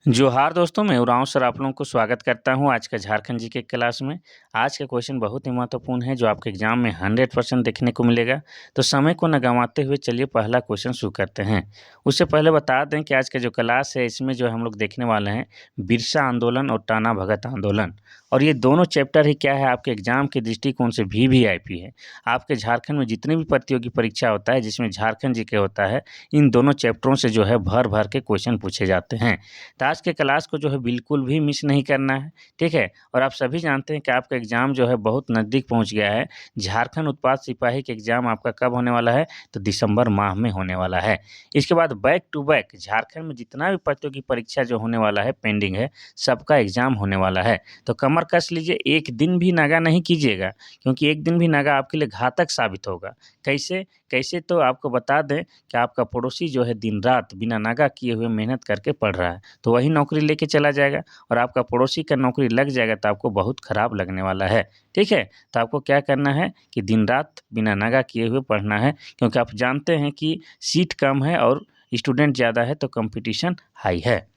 जोहार दोस्तों, मैं उरांव सर आप लोगों को स्वागत करता हूँ आज का झारखंड जीके क्लास में। आज का क्वेश्चन बहुत ही महत्वपूर्ण है जो आपके एग्जाम में 100% देखने को मिलेगा। तो समय को न गंवाते हुए चलिए पहला क्वेश्चन शुरू करते हैं। उससे पहले बता दें कि आज का जो क्लास है इसमें जो हम लोग देखने वाले हैं बिरसा आंदोलन और टाना भगत आंदोलन। और ये दोनों चैप्टर ही क्या है आपके एग्जाम के दृष्टिकोण से वीवीआईपी है। आपके झारखंड में जितनी भी प्रतियोगी परीक्षा होता है जिसमें झारखंड जीके होता है, इन दोनों चैप्टरों से जो है भर भर के क्वेश्चन पूछे जाते हैं। तो आज के क्लास को जो है बिल्कुल भी मिस नहीं करना है, ठीक है? और आप सभी जानते हैं कि आपका एग्ज़ाम जो है बहुत नज़दीक पहुँच गया है। झारखंड उत्पाद सिपाही का एग्ज़ाम आपका कब होने वाला है? तो दिसंबर माह में होने वाला है। इसके बाद बैक टू बैक झारखंड में जितना भी प्रतियोगी परीक्षा जो होने वाला है पेंडिंग है, सबका एग्ज़ाम होने वाला है। तो कमर कस लीजिए, एक दिन भी नागा नहीं कीजिएगा, क्योंकि एक दिन भी नागा आपके लिए घातक साबित होगा। कैसे? कैसे तो आपको बता दें कि आपका पड़ोसी जो है दिन-रात बिना नागा किए हुए मेहनत करके पढ़ रहा है। तो वही नौकरी लेके चला जाएगा और आपका पड़ोसी का नौकरी लग जाएगा तो आपको बहुत खराब लगने वाला है, ठीक है? तो आपको क्या करना है कि दिन-रात बिना नागा किए हुए पढ़ना है, क्योंकि आप जानते हैं कि सीट कम है और स्टूडेंट ज़्यादा है तो कॉम्पिटिशन हाई है।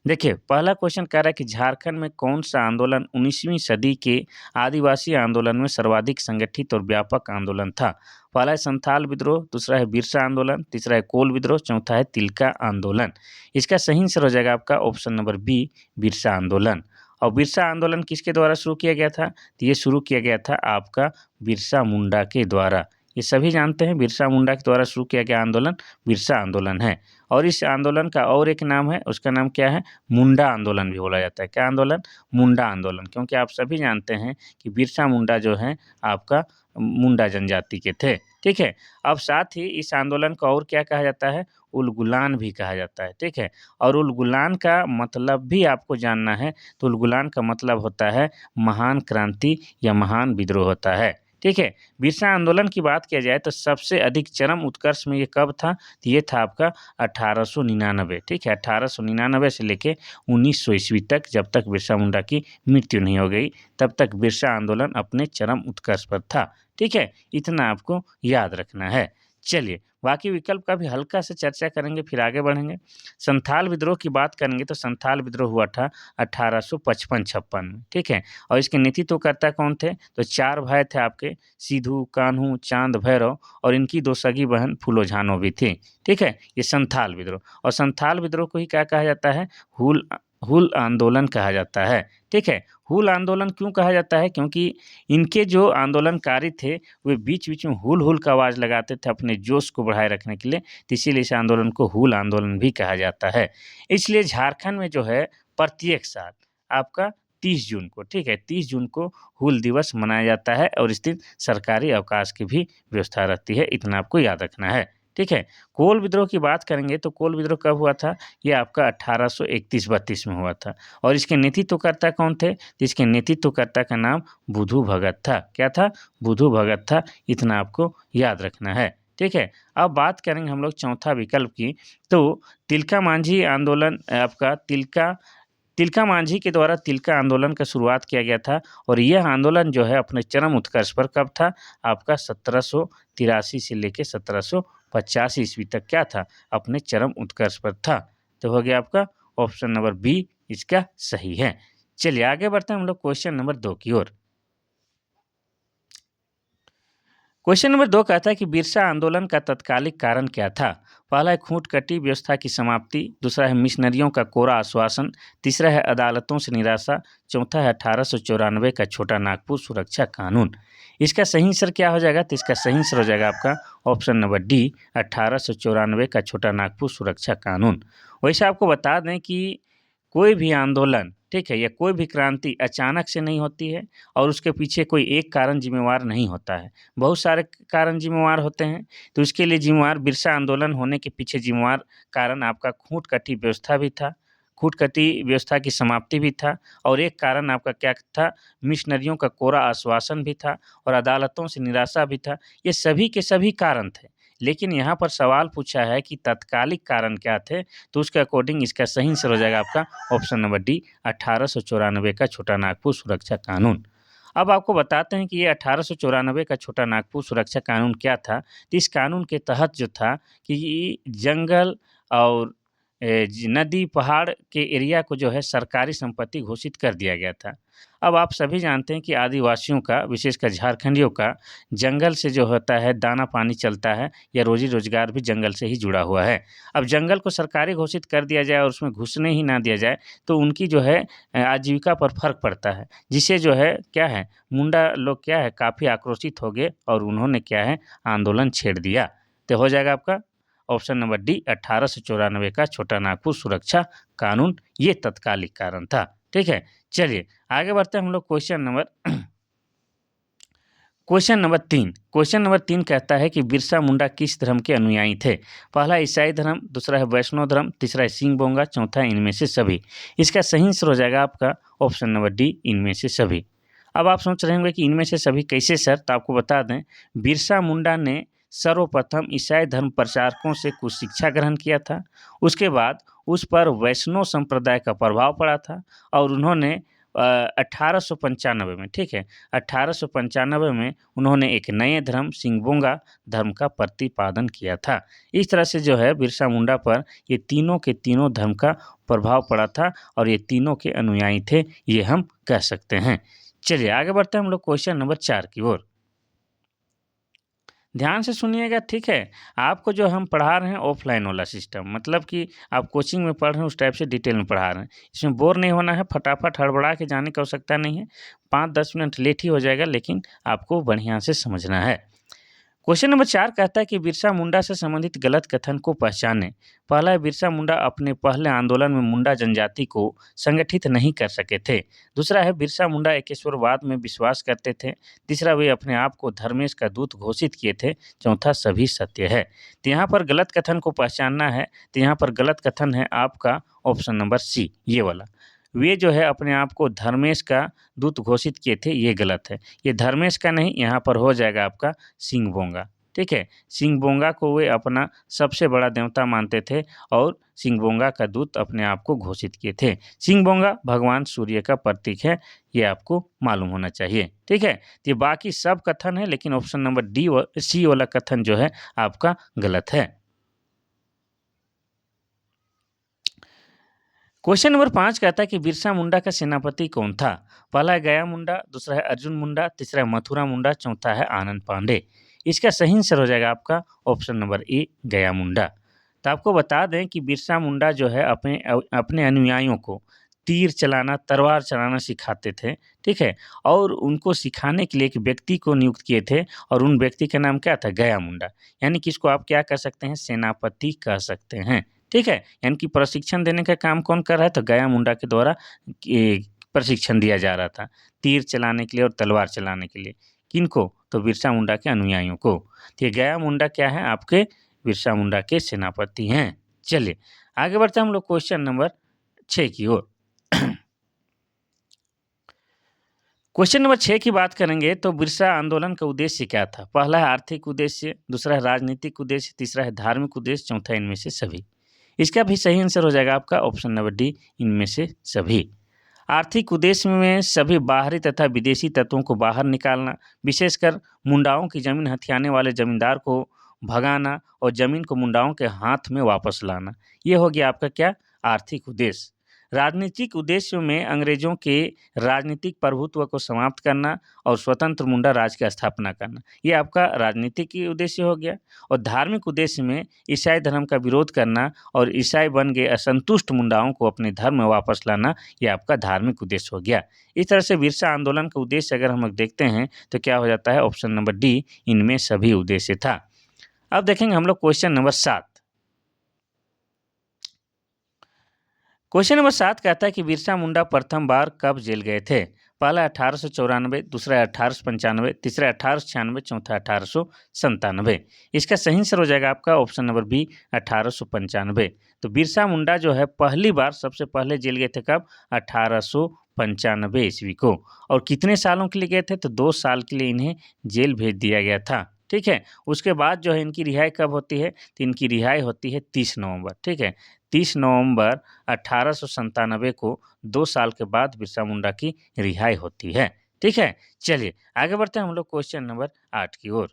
देखिए, पहला क्वेश्चन कह रहा है कि झारखंड में कौन-सा आंदोलन 19वीं सदी के आदिवासी आंदोलन में सर्वाधिक संगठित और व्यापक आंदोलन था? पहला है संथाल विद्रोह, दूसरा है बिरसा आंदोलन, तीसरा है कोल विद्रोह, चौथा है तिलका आंदोलन। इसका सही आंसर हो जाएगा आपका ऑप्शन नंबर बी, बिरसा आंदोलन। और बिरसा आंदोलन किसके द्वारा शुरू किया गया था? तो ये शुरू किया गया था आपका बिरसा मुंडा के द्वारा। ये सभी जानते हैं बिरसा मुंडा के द्वारा शुरू किया गया आंदोलन बिरसा आंदोलन है। और इस आंदोलन का और एक नाम है, उसका नाम क्या है? मुंडा आंदोलन भी बोला जाता है। क्या आंदोलन? मुंडा आंदोलन, क्योंकि आप सभी जानते हैं कि बिरसा मुंडा जो हैं आपका मुंडा जनजाति के थे, ठीक है? अब साथ ही इस आंदोलन को और क्या कहा जाता है? उलगुलान भी कहा जाता है, ठीक है? और उलगुलान का मतलब भी आपको जानना है, तो उलगुलान का मतलब होता है महान क्रांति या महान विद्रोह होता है, ठीक है? बिरसा आंदोलन की बात किया जाए तो सबसे अधिक चरम उत्कर्ष में ये कब था? तो ये था आपका 1899, ठीक है? 1899 से लेके 1900 ईस्वी तक, जब तक बिरसा मुंडा की मृत्यु नहीं हो गई, तब तक बिरसा आंदोलन अपने चरम उत्कर्ष पर था, ठीक है? इतना आपको याद रखना है। चलिए, बाकी विकल्प का भी हल्का सा चर्चा करेंगे फिर आगे बढ़ेंगे। संथाल विद्रोह की बात करेंगे तो संथाल विद्रोह हुआ था 1855-56 में, ठीक है? और इसके नेतृत्वकर्ता कौन थे? तो 4 भाई थे आपके, सिद्धू, कान्हू, चाँद भैरव और इनकी 2 सगी बहन फूलो झानो भी थी, ठीक है? ये संथाल विद्रोह, और संथाल विद्रोह को ही क्या कहा जाता है? हुल आंदोलन कहा जाता है, ठीक है? हुल आंदोलन क्यों कहा जाता है? क्योंकि इनके जो आंदोलनकारी थे, वे बीच-बीच में हुल-हुल का आवाज़ लगाते थे अपने जोश को बढ़ाए रखने के लिए, तो इसीलिए इस आंदोलन को हुल आंदोलन भी कहा जाता है। इसलिए झारखंड में जो है प्रत्येक साल आपका 30 जून को, ठीक है? 30 जून को हुल दिवस मनाया जाता है और इस दिन सरकारी अवकाश की भी व्यवस्था रहती है, इतना आपको याद रखना है, ठीक है? कोल विद्रोह की बात करेंगे तो कोल विद्रोह कब हुआ था? ये आपका 1831-32 में हुआ था और इसके नेतृत्वकर्ता कौन थे? तो इसके नेतृत्वकर्ता का नाम बुधू भगत था। क्या था? बुधू भगत था, इतना आपको याद रखना है, ठीक है? अब बात करेंगे हम लोग चौथा विकल्प की, तो तिलका मांझी आंदोलन आपका तिलका तिलका मांझी के द्वारा तिलका आंदोलन का शुरुआत किया गया था और यह आंदोलन जो है अपने चरम उत्कर्ष पर कब था? आपका 1783 से लेके 1785 ईस्वी तक क्या था? अपने चरम उत्कर्ष पर था। तो हो गया आपका ऑप्शन नंबर बी इसका सही है। चलिए आगे बढ़ते हैं हम लोग क्वेश्चन नंबर 2 की ओर। क्वेश्चन नंबर 2 कहता है कि बिरसा आंदोलन का तत्कालिक कारण क्या था? पहला है खूंट-कटी व्यवस्था की समाप्ति, दूसरा है मिशनरियों का कोरा आश्वासन, तीसरा है अदालतों से निराशा, चौथा है 1894 का छोटा नागपुर सुरक्षा कानून। इसका सही आंसर क्या हो जाएगा? तो इसका सही आंसर हो जाएगा आपका ऑप्शन नंबर डी, 1894 का छोटा नागपुर सुरक्षा कानून। वैसे आपको बता दें कि कोई भी आंदोलन, ठीक है, या कोई भी क्रांति अचानक से नहीं होती है और उसके पीछे कोई एक कारण ज़िम्मेवार नहीं होता है। बहुत सारे कारण ज़िम्मेवार होते हैं, तो इसके लिए ज़िम्मेवार बिरसा आंदोलन होने के पीछे ज़िम्मेवार कारण आपका खूंट-कटी व्यवस्था भी था, खूंट-कटी व्यवस्था की समाप्ति भी था और एक कारण आपका क्या था? मिशनरियों का कोरा आश्वासन भी था और अदालतों से निराशा भी था। ये सभी के सभी कारण थे। लेकिन यहाँ पर सवाल पूछा है कि तत्कालिक कारण क्या थे? तो उसके अकॉर्डिंग इसका सही आंसर हो जाएगा आपका ऑप्शन नंबर डी, 1894 का छोटा नागपुर सुरक्षा कानून। अब आपको बताते हैं कि ये 1894 का छोटा नागपुर सुरक्षा कानून क्या था? तो इस कानून के तहत जो था कि ये जंगल और नदी, पहाड़ के एरिया को जो है सरकारी संपत्ति घोषित कर दिया गया था। अब आप सभी जानते हैं कि आदिवासियों का, विशेषकर झारखंडियों का, जंगल से जो होता है दाना-पानी चलता है या रोज़ी-रोज़गार भी जंगल से ही जुड़ा हुआ है। अब जंगल को सरकारी घोषित कर दिया जाए और उसमें घुसने ही ना दिया जाए, तो उनकी जो है आजीविका पर फ़र्क पड़ता है। जिससे जो है क्या है, मुंडा लोग क्या है काफ़ी आक्रोशित हो गए और उन्होंने क्या है आंदोलन छेड़ दिया। तो हो जाएगा आपका ऑप्शन नंबर डी 1894 का छोटा नागपुर सुरक्षा कानून, ये तत्कालिक कारण था। ठीक है? चलिए आगे बढ़ते हैं हम लोग क्वेश्चन नंबर 3 कहता है कि बिरसा मुंडा किस धर्म के अनुयायी थे? पहला ईसाई धर्म, दूसरा है वैष्णव धर्म, तीसरा है सिंह बोंगा, चौथा है इनमें से सभी। इसका सही आंसर हो जाएगा आपका ऑप्शन नंबर डी, इनमें से सभी। अब आप सोच रहे होंगे कि इनमें से सभी कैसे सर? तो आपको बता दें, बिरसा मुंडा ने सर्वप्रथम ईसाई धर्म प्रचारकों से कुछ शिक्षा ग्रहण किया था। उसके बाद उस पर वैष्णव संप्रदाय का प्रभाव पड़ा था और उन्होंने 1895 में, ठीक है, 1895 में उन्होंने एक नए धर्म सिंगबोंगा धर्म का प्रतिपादन किया था। इस तरह से जो है बिरसा मुंडा पर ये तीनों के तीनों धर्म का प्रभाव पड़ा था और ये तीनों के अनुयायी थे, ये हम कह सकते हैं। चलिए आगे बढ़ते हैं हम लोग क्वेश्चन नंबर 4 की ओर। ध्यान से सुनिएगा, ठीक है? आपको जो हम पढ़ा रहे हैं ऑफ़लाइन वाला सिस्टम, मतलब कि आप कोचिंग में पढ़ रहे हैं उस टाइप से डिटेल में पढ़ा रहे हैं। इसमें बोर नहीं होना है, फटाफट हड़बड़ा के जाने की आवश्यकता नहीं है। 5-10 मिनट लेट ही हो जाएगा, लेकिन आपको बढ़िया से समझना है। क्वेश्चन नंबर 4 कहता है कि बिरसा मुंडा से संबंधित गलत कथन को पहचानें। पहला है, बिरसा मुंडा अपने पहले आंदोलन में मुंडा जनजाति को संगठित नहीं कर सके थे। दूसरा है, बिरसा मुंडा एकेश्वरवाद में विश्वास करते थे। तीसरा, वे अपने आप को धर्मेश का दूत घोषित किए थे। चौथा, सभी सत्य है। तो यहाँ पर गलत कथन को पहचानना है, तो यहाँ पर गलत कथन है आपका ऑप्शन नंबर सी, ये वाला। वे जो है अपने आप को धर्मेश का दूत घोषित किए थे, ये गलत है। ये धर्मेश का नहीं, यहाँ पर हो जाएगा आपका सिंगबोंगा। ठीक है? सिंगबोंगा को वे अपना सबसे बड़ा देवता मानते थे और सिंगबोंगा का दूत अपने आप को घोषित किए थे। सिंगबोंगा भगवान सूर्य का प्रतीक है, ये आपको मालूम होना चाहिए। ठीक है? तो ये बाकी सब कथन है, लेकिन ऑप्शन नंबर डी व सी वाला कथन जो है आपका गलत है। क्वेश्चन नंबर 5 कहता है कि बिरसा मुंडा का सेनापति कौन था? पहला है गया मुंडा, दूसरा है अर्जुन मुंडा, तीसरा है मथुरा मुंडा, चौथा है आनंद पांडे। इसका सही आंसर हो जाएगा आपका ऑप्शन नंबर ए, गया मुंडा। तो आपको बता दें कि बिरसा मुंडा जो है अपने अनुयायियों को तीर चलाना, तलवार चलाना सिखाते थे, ठीक है? और उनको सिखाने के लिए एक व्यक्ति को नियुक्त किए थे और उन व्यक्ति का नाम क्या था? गया मुंडा। यानी कि इसको आप क्या कह सकते हैं? सेनापति कह सकते हैं। ठीक है? यानी कि प्रशिक्षण देने का काम कौन कर रहा है? तो गया मुंडा के द्वारा प्रशिक्षण दिया जा रहा था, तीर चलाने के लिए और तलवार चलाने के लिए। किनको? तो बिरसा मुंडा के अनुयायियों को। तो ये गया मुंडा क्या है? आपके बिरसा मुंडा के सेनापति हैं। चलिए, आगे बढ़ते हैं हम लोग क्वेश्चन नंबर 6 की ओर। क्वेश्चन नंबर 6 की बात करेंगे तो बिरसा आंदोलन का उद्देश्य क्या था? पहला है आर्थिक उद्देश्य, दूसरा है राजनीतिक उद्देश्य, तीसरा है धार्मिक उद्देश्य, चौथा इनमें से सभी। इसका भी सही आंसर हो जाएगा आपका ऑप्शन नंबर डी, इनमें से सभी। आर्थिक उद्देश्य में सभी बाहरी तथा विदेशी तत्वों को बाहर निकालना, विशेषकर मुंडाओं की जमीन हथियाने वाले जमींदार को भगाना और जमीन को मुंडाओं के हाथ में वापस लाना, ये हो गया आपका क्या? आर्थिक उद्देश्य। राजनीतिक उद्देश्यों में अंग्रेजों के राजनीतिक प्रभुत्व को समाप्त करना और स्वतंत्र मुंडा राज की स्थापना करना, ये आपका राजनीतिक उद्देश्य हो गया। और धार्मिक उद्देश्य में ईसाई धर्म का विरोध करना और ईसाई बन गए असंतुष्ट मुंडाओं को अपने धर्म में वापस लाना, ये आपका धार्मिक उद्देश्य हो गया। इस तरह से बिरसा आंदोलन का उद्देश्य अगर हम लोग देखते हैं तो क्या हो जाता है? ऑप्शन नंबर डी, इनमें सभी उद्देश्य था। अब देखेंगे हम लोग क्वेश्चन नंबर 7। क्वेश्चन नंबर 7 कहता है कि बिरसा मुंडा प्रथम बार कब जेल गए थे? पहला 1894, दूसरा 1895, तीसरा 1896, चौथा 1897। इसका सही आंसर हो जाएगा आपका ऑप्शन नंबर बी, 1895। तो बिरसा मुंडा जो है पहली बार सबसे पहले जेल गए थे कब? 1895 ईस्वी को। और कितने सालों के लिए गए थे? तो 2 साल के लिए इन्हें जेल भेज दिया गया था। ठीक है? उसके बाद जो है इनकी रिहाई कब होती है? तो इनकी रिहाई होती है 30 नवंबर। ठीक है? 30 नवंबर 1897 को 2 साल के बाद बिरसा मुंडा की रिहाई होती है। ठीक है? चलिए आगे बढ़ते हैं हम लोग क्वेश्चन नंबर 8 की ओर।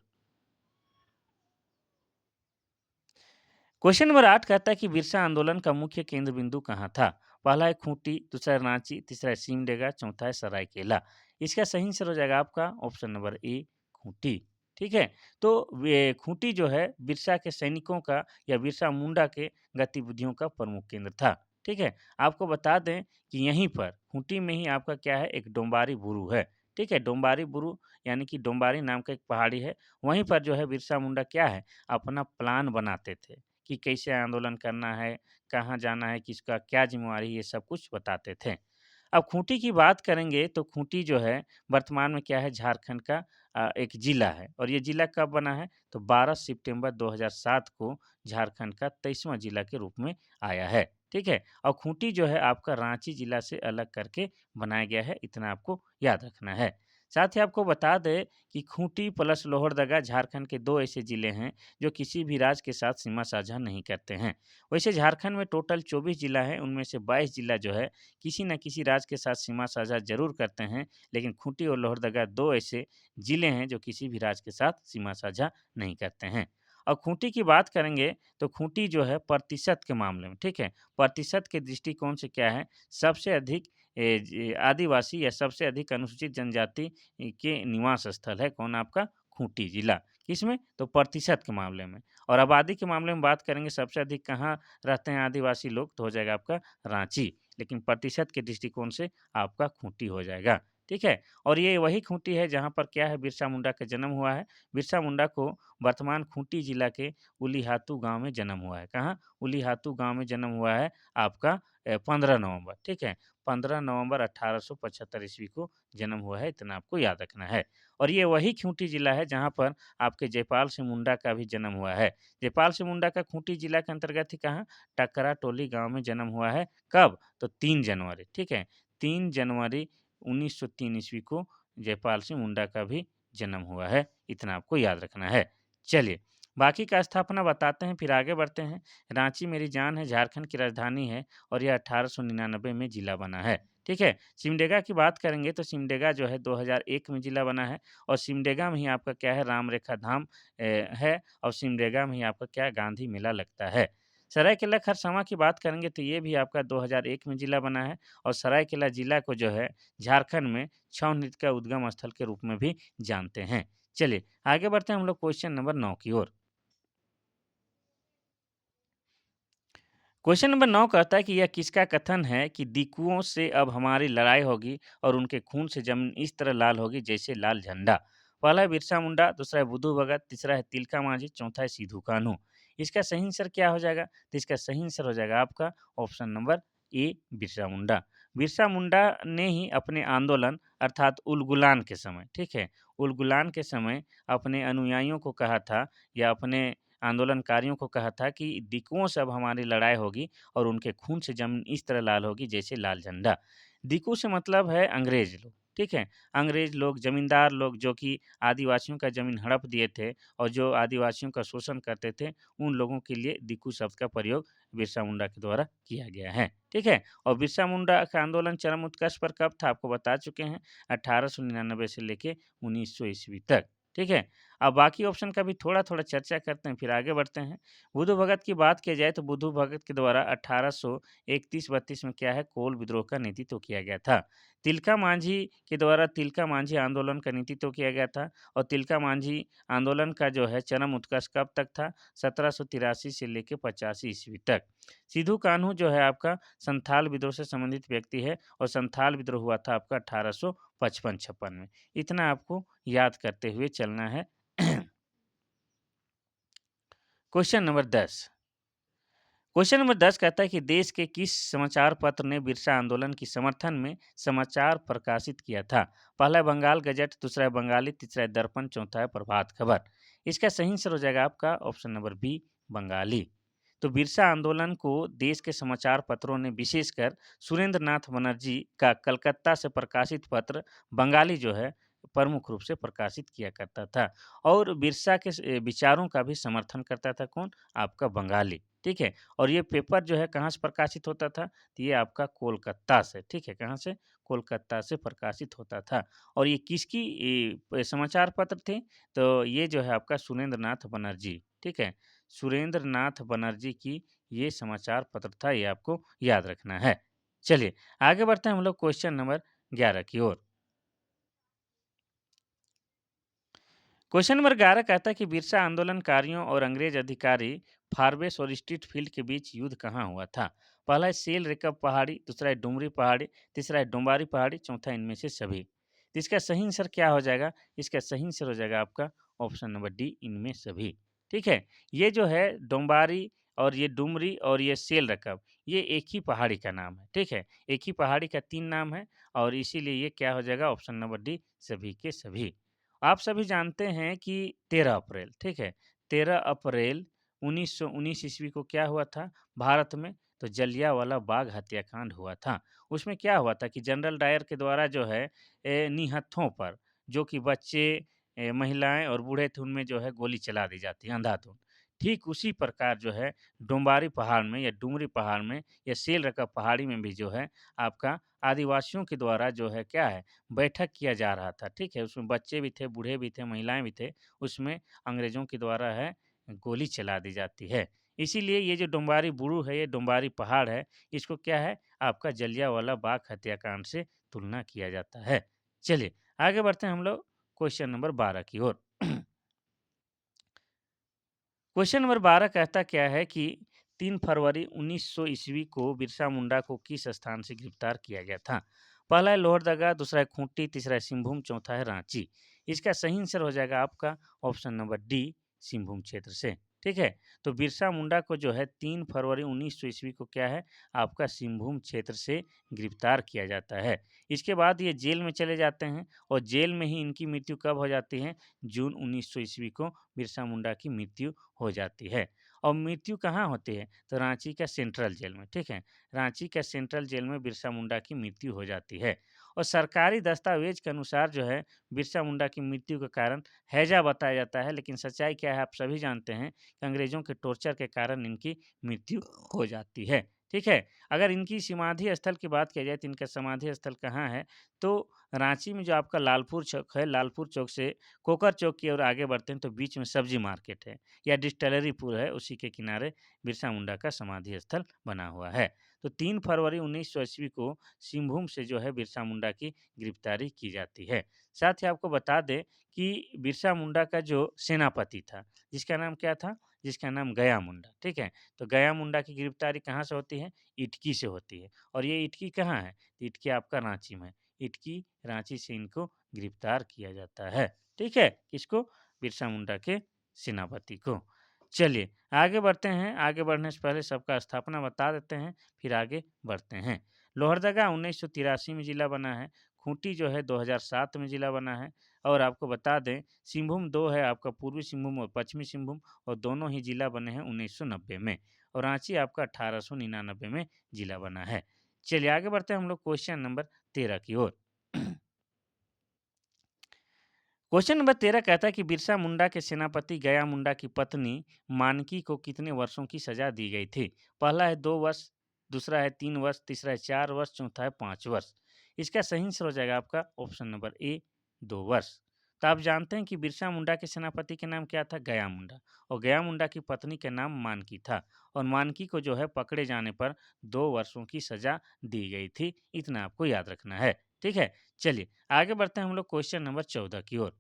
क्वेश्चन नंबर 8 कहता है कि बिरसा आंदोलन का मुख्य केंद्र बिंदु कहाँ था? पहला है खूंटी, दूसरा है रांची, तीसरा है सिमडेगा, चौथा है सरायकेला। इसका सही आंसर हो जाएगा आपका ऑप्शन नंबर ए खूंटी। ठीक है? तो वे खूंटी जो है बिरसा के सैनिकों का या बिरसा मुंडा के गतिविधियों का प्रमुख केंद्र था। ठीक है? आपको बता दें कि यहीं पर खूंटी में ही आपका क्या है एक डोम्बारी बुरु है। ठीक है? डोम्बारी बुरु यानी कि डोम्बारी नाम का एक पहाड़ी है। वहीं पर जो है बिरसा मुंडा क्या है अपना प्लान बनाते थे। कि कैसे आंदोलन करना है, कहाँ जाना है, किसका क्या ज़िम्मेवारी ये सब कुछ बताते थे। अब खूंटी की बात करेंगे तो खूंटी जो है वर्तमान में क्या है झारखंड का एक ज़िला है और ये ज़िला कब बना है तो 12 सितंबर 2007 को झारखंड का 23वां ज़िला के रूप में आया है। ठीक है? और खूंटी जो है आपका रांची ज़िला से अलग करके बनाया गया है, इतना आपको याद रखना है। साथ ही आपको बता दें कि खूंटी प्लस लोहरदगा झारखंड के 2 ऐसे ज़िले हैं जो किसी भी राज्य के साथ सीमा साझा नहीं करते हैं। वैसे झारखंड में टोटल 24 जिला है, उनमें से 22 जिला जो है किसी न किसी राज्य के साथ सीमा साझा ज़रूर करते हैं, लेकिन खूंटी और लोहरदगा 2 ऐसे जिले हैं जो किसी भी राज्य के साथ सीमा साझा नहीं करते हैं। और खूंटी की बात करेंगे तो खूंटी जो है प्रतिशत के मामले में, ठीक है? प्रतिशत के दृष्टिकोण से क्या है सबसे अधिक आदिवासी या सबसे अधिक अनुसूचित जनजाति के निवास स्थल है कौन आपका खूंटी जिला। किसमें? तो प्रतिशत के मामले में और आबादी के मामले में बात करेंगे सबसे अधिक कहाँ रहते हैं आदिवासी लोग तो हो जाएगा आपका रांची, लेकिन प्रतिशत के दृष्टिकोण से आपका खूंटी हो जाएगा, ठीक है? और ये वही खूंटी है जहाँ पर क्या है बिरसा मुंडा का जन्म हुआ है। बिरसा मुंडा को वर्तमान खूंटी जिला के उलीहातू गाँव में जन्म हुआ है। कहाँ? उलीहातू गाँव में जन्म हुआ है आपका 15 नवंबर, ठीक है? 15 नवंबर 1875 ईस्वी को जन्म हुआ है, इतना आपको याद रखना है। और ये वही खूंटी जिला है जहाँ पर आपके जयपाल सिंह मुंडा का भी जन्म हुआ है। जयपाल सिंह मुंडा का खूंटी जिला के अंतर्गत ही कहाँ? टकरा टोली गाँव में जन्म हुआ है। कब? तो 3 जनवरी, ठीक है? 3 जनवरी 1903 ईस्वी को जयपाल सिंह मुंडा का भी जन्म हुआ है, इतना आपको याद रखना है। चलिए, बाकी का स्थापना बताते हैं फिर आगे बढ़ते हैं। रांची मेरी जान है झारखंड की राजधानी है और यह 1899 में जिला बना है, ठीक है? सिमडेगा की बात करेंगे तो सिमडेगा जो है 2001 में जिला बना है और सिमडेगा में ही आपका क्या है राम रेखा धाम है और सिमडेगा में ही आपका क्या है गांधी मेला लगता है। सरायकेला खरसावां की बात करेंगे तो ये भी आपका 2001 में जिला बना है और सरायकेला जिला को जो है झारखंड में छऊ नृत्य का उद्गम स्थल के रूप में भी जानते हैं। चलिए आगे बढ़ते हैं हम लोग क्वेश्चन नंबर 9 की ओर। क्वेश्चन नंबर 9 कहता है कि यह किसका कथन है कि दिकुओं से अब हमारी लड़ाई होगी और उनके खून से जमीन इस तरह लाल होगी जैसे लाल झंडा। पहला है बिरसा मुंडा, दूसरा है बुद्धू भगत, तीसरा है तिलका मांझी, चौथा है सिद्धू कान्हू। इसका सही आंसर क्या हो जाएगा? तो इसका सही आंसर हो जाएगा आपका option number A Birsa Munda. Birsa Munda ने ही अपने आंदोलन अर्थात उलगुलान के समय, ठीक है, उलगुलान के समय अपने अनुयायियों को कहा था या अपने आंदोलनकारियों को कहा था कि दिकुओं से अब हमारी लड़ाई होगी और उनके खून से ज़मीन इस तरह लाल होगी जैसे लाल झंडा। दिकू से मतलब है अंग्रेज़ लोग, ठीक है? अंग्रेज़ लोग, ज़मींदार लोग जो कि आदिवासियों का ज़मीन हड़प दिए थे और जो आदिवासियों का शोषण करते थे, उन लोगों के लिए दिकू शब्द का प्रयोग बिरसा मुंडा के द्वारा किया गया है, ठीक है? और बिरसा मुंडा का आंदोलन चरम उत्कर्ष पर कब था आपको बता चुके हैं, 1899 से लेके 1900 ईस्वी तक, ठीक है? अब बाकी ऑप्शन का भी थोड़ा-थोड़ा चर्चा करते हैं, फिर आगे बढ़ते हैं। बुद्धू भगत की बात की जाए तो बुद्धू भगत के द्वारा 1831-32 में क्या है कोल विद्रोह का नेतृत्व किया गया था। तिलका मांझी के द्वारा तिलका मांझी आंदोलन का नेतृत्व किया गया था और तिलका मांझी आंदोलन का जो है चरम उत्कर्ष कब तक था? 1783 से लेके 85 ईस्वी तक। सिद्धू कान्हू जो है आपका संथाल विद्रोह से संबंधित व्यक्ति है और संथाल विद्रोह हुआ था आपका 1855-56 में। इतना आपको याद करते हुए चलना है। Question number 10। क्वेश्चन नंबर 10 कहता है कि देश के किस समाचार पत्र ने बिरसा आंदोलन के समर्थन में समाचार प्रकाशित किया था? पहला है बंगाल गजट, दूसरा है बंगाली, तीसरा है दर्पण, चौथा है प्रभात खबर। इसका सही आंसर हो जाएगा आपका ऑप्शन नंबर बी बंगाली। तो बिरसा आंदोलन को देश के समाचार पत्रों ने विशेषकर सुरेंद्र नाथ बनर्जी का कलकत्ता से प्रकाशित पत्र बंगाली जो है प्रमुख रूप से प्रकाशित किया करता था और बिरसा के विचारों का भी समर्थन करता था कौन? आपका बंगाली, ठीक है? और ये पेपर जो है कहाँ से प्रकाशित होता था? तो ये आपका कोलकाता से, ठीक है? कहाँ से? कोलकाता से प्रकाशित होता था और ये किसकी समाचार पत्र थे? तो ये जो है आपका सुरेंद्र नाथ बनर्जी, ठीक है? सुरेंद्र नाथ बनर्जी की ये समाचार पत्र था, ये आपको याद रखना है। चलिए आगे बढ़ते हैं हम लोग क्वेश्चन नंबर 11 की ओर। क्वेश्चन नंबर 11 कहता है कि बिरसा आंदोलनकारियों और अंग्रेज अधिकारी फारबेस और स्ट्रीट फील्ड के बीच युद्ध कहाँ हुआ था? पहला है सेल रिकब पहाड़ी, दूसरा है डुमरी पहाड़ी, तीसरा है डुम्बारी पहाड़ी, चौथा इनमें से सभी। तो इसका सही आंसर क्या हो जाएगा? इसका सही आंसर हो जाएगा आपका ऑप्शन नंबर डी, इनमें सभी। ठीक है, ये जो है डुम्बारी और ये डुमरी और ये सेल रकब, ये एक ही पहाड़ी का नाम है। ठीक है, एक ही पहाड़ी का 3 नाम है और इसीलिए ये क्या हो जाएगा? ऑप्शन नंबर डी, सभी के सभी। आप सभी जानते हैं कि 13 अप्रैल, ठीक है? 13 अप्रैल 1919 ईस्वी को क्या हुआ था भारत में? तो जलियांवाला बाग हत्याकांड हुआ था। उसमें क्या हुआ था कि जनरल डायर के द्वारा जो है निहत्थों पर, जो कि बच्चे, महिलाएँ और बूढ़े थे, उनमें जो है गोली चला दी जाती है अंधाधुंध। ठीक उसी प्रकार जो है डोम्बारी पहाड़ में या डुमरी पहाड़ में या सेलरकब पहाड़ी में भी जो है आपका आदिवासियों के द्वारा जो है क्या है बैठक किया जा रहा था, ठीक है? उसमें बच्चे भी थे, बूढ़े भी थे, महिलाएँ भी थे, उसमें अंग्रेज़ों के द्वारा है गोली चला दी जाती है। इसीलिए ये जो डोम्बारी बुरू है, ये डोम्बारी पहाड़ है, इसको क्या है आपका जलियांवाला बाग हत्याकांड से तुलना किया जाता है। चलिए, आगे बढ़ते हैं हम लोग क्वेश्चन नंबर 12 की ओर। क्वेश्चन नंबर 12 कहता क्या है कि 3 फरवरी 1900 ईस्वी को बिरसा मुंडा को किस स्थान से गिरफ्तार किया गया था? पहला है लोहरदगा, दूसरा है खूंटी, तीसरा है सिंहभूम, चौथा है रांची। इसका सही आंसर हो जाएगा आपका ऑप्शन नंबर डी, सिंहभूम क्षेत्र से। ठीक है, तो बिरसा मुंडा को जो है 3 फरवरी 1900 ईस्वी को क्या है आपका सिंहभूम क्षेत्र से गिरफ्तार किया जाता है। इसके बाद ये जेल में चले जाते हैं और जेल में ही इनकी मृत्यु कब हो जाती है? जून 1900 ईस्वी को बिरसा मुंडा की मृत्यु हो जाती है। और मृत्यु कहाँ होती है? तो रांची का सेंट्रल जेल में, ठीक है? रांची का सेंट्रल जेल में बिरसा मुंडा की मृत्यु हो जाती है। और सरकारी दस्तावेज के अनुसार जो है बिरसा मुंडा की मृत्यु का कारण हैजा बताया जाता है, लेकिन सच्चाई क्या है आप सभी जानते हैं कि अंग्रेज़ों के टॉर्चर के कारण इनकी मृत्यु हो जाती है। ठीक है? अगर इनकी समाधि स्थल की बात की जाए तो इनका समाधि स्थल कहाँ है? तो रांची में जो आपका लालपुर चौक है, लालपुर चौक से कोकर चौक की ओर आगे बढ़ते हैं तो बीच में सब्जी मार्केट है या डिस्टिलरी पुल है, उसी के किनारे बिरसा मुंडा का समाधि स्थल बना हुआ है। तो 3 फरवरी 1900 ईस्वी को सिंहभूम से जो है बिरसा मुंडा की गिरफ्तारी की जाती है। साथ ही आपको बता दें कि बिरसा मुंडा का जो सेनापति था, जिसका नाम क्या था? जिसका नाम गया मुंडा, ठीक है? तो गया मुंडा की गिरफ्तारी कहाँ से होती है? इटकी से होती है और ये इटकी कहाँ है? तो इटकी आपका रांची में है। इटकी, रांची से इनको गिरफ्तार किया जाता है। ठीक है? किसको? बिरसा मुंडा के सेनापति को। चलिए, आगे बढ़ते हैं। आगे बढ़ने से पहले सबका स्थापना बता देते हैं, फिर आगे बढ़ते हैं। लोहरदगा 1983 में ज़िला बना है, खूंटी जो है 2007 में ज़िला बना है और आपको बता दें सिंहभूम 2 है आपका पूर्वी सिंहभूम और पश्चिमी सिंहभूम और दोनों ही ज़िला बने हैं 1990 में और रांची आपका 1899 में ज़िला बना है। चलिए आगे बढ़ते हैं हम लोग क्वेश्चन नंबर 13 की ओर। क्वेश्चन नंबर 13 कहता है कि बिरसा मुंडा के सेनापति गया मुंडा की पत्नी मानकी को कितने वर्षों की सजा दी गई थी? पहला है 2 वर्ष, दूसरा है 3 वर्ष, तीसरा है 4 वर्ष, चौथा है 5 वर्ष। इसका सही आंसर हो जाएगा आपका ऑप्शन नंबर ए, 2 वर्ष। तो आप जानते हैं कि बिरसा मुंडा के सेनापति का नाम क्या था? गया मुंडा और गया मुंडा की पत्नी का नाम मानकी था और मानकी को जो है पकड़े जाने पर 2 वर्षों की सजा दी गई थी। इतना आपको याद रखना है। ठीक है? चलिए आगे बढ़ते हैं हम लोग क्वेश्चन नंबर 14 की ओर।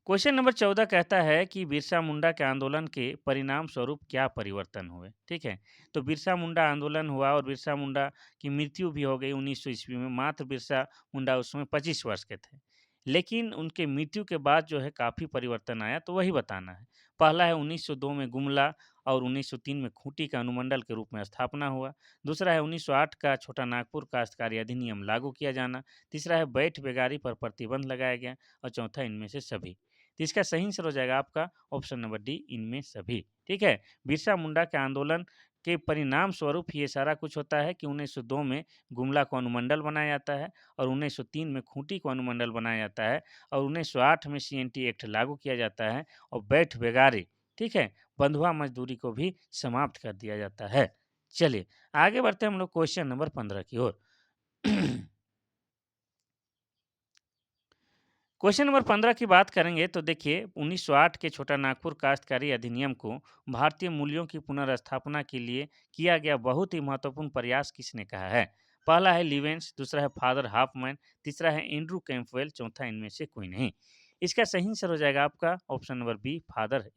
क्वेश्चन नंबर 14 कहता है कि बिरसा मुंडा के आंदोलन के परिणाम स्वरूप क्या परिवर्तन हुए? ठीक है, तो बिरसा मुंडा आंदोलन हुआ और बिरसा मुंडा की मृत्यु भी हो गई 1900 ईस्वी में। मात्र बिरसा मुंडा उस समय 25 वर्ष के थे, लेकिन उनके मृत्यु के बाद जो है काफ़ी परिवर्तन आया, तो वही बताना है। पहला है 1902 में गुमला और 1903 में खूंटी का अनुमंडल के रूप में स्थापना हुआ। दूसरा है 1908 का छोटा नागपुर काश्तकारी अधिनियम लागू किया जाना। तीसरा है बैठ बेगारी पर प्रतिबंध लगाया गया और चौथा इनमें से सभी। तो इसका सही आंसर हो जाएगा आपका ऑप्शन नंबर डी, इनमें सभी। ठीक है, बिरसा मुंडा के आंदोलन के परिणाम स्वरूप ये सारा कुछ होता है कि 1902 में गुमला को अनुमंडल बनाया जाता है और 1903 में खूंटी को अनुमंडल बनाया जाता है और 1908 में सीएनटी एक्ट लागू किया जाता है और बैठ बेगारी, ठीक है, बंधुआ मजदूरी को भी समाप्त कर दिया जाता है। चलिए आगे बढ़ते हैं हम लोग क्वेश्चन नंबर 15 की ओर। क्वेश्चन नंबर 15 की बात करेंगे तो देखिए 1908 के छोटा नागपुर काश्तकारी अधिनियम को भारतीय मूल्यों की पुनर्स्थापना के लिए किया गया बहुत ही महत्वपूर्ण प्रयास किसने कहा है? पहला है लिवेंस, दूसरा है फादर हाफमैन, तीसरा है एंड्रू कैंपवेल, चौथा इनमें से कोई नहीं। इसका सही आंसर हो जाएगा आपका option number B, father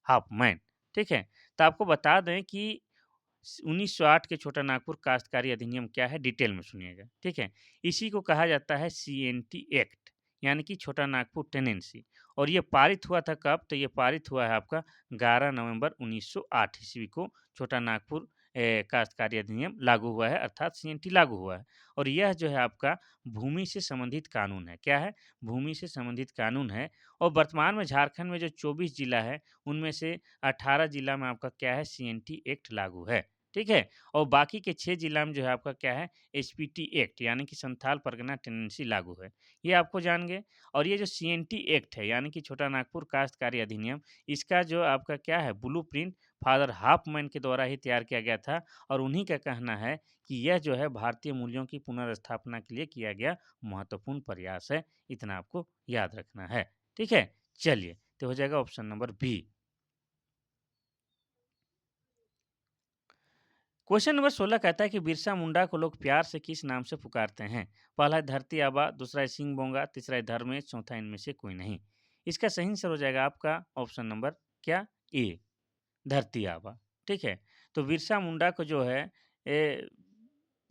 Hoffman. ठीक है, तो आपको बता दें कि 1908 के छोटा नागपुर काश्तकारी अधिनियम क्या है, डिटेल में सुनिएगा। ठीक है, इसी को कहा जाता है सीएनटी एक्ट, यानी कि छोटा नागपुर टेनेंसी। और ये पारित हुआ था कब? तो ये पारित हुआ है आपका 11 नवंबर 1908 ईस्वी को छोटा नागपुर काश्तकारी अधिनियम लागू हुआ है, अर्थात सीएनटी लागू हुआ है। और यह जो है आपका भूमि से संबंधित कानून है। क्या है? भूमि से संबंधित कानून है। और वर्तमान में झारखंड में जो 24 जिला है, उनमें से 18 जिला में आपका क्या है, सीएनटी एक्ट लागू है। ठीक है? और बाकी के 6 जिला में जो है आपका क्या है, एसपीटी एक्ट, यानी कि संथाल परगना टेनेंसी लागू है। ये आपको जान गए। और ये जो सीएनटी एक्ट है, यानी कि छोटा नागपुर काश्तकारी अधिनियम, इसका जो आपका क्या है, ब्लूप्रिंट फादर हाफमैन के द्वारा ही तैयार किया गया था। और उन्हीं का कहना है कि यह जो है भारतीय मूल्यों की पुनर्स्थापना के लिए किया गया महत्वपूर्ण प्रयास है। इतना आपको याद रखना है। ठीक है? चलिए, तो हो जाएगा option number B. Question number 16 कहता है कि बिरसा मुंडा को लोग प्यार से किस नाम से पुकारते हैं? पहला है धरती आबा, दूसरा है सिंह बोंगा, तीसरा है धर्मेश, चौथा इनमें से कोई नहीं। इसका सही आंसर हो जाएगा आपका ऑप्शन नंबर क्या, ए, धरती आबा। ठीक है, तो बिरसा मुंडा को जो है ए,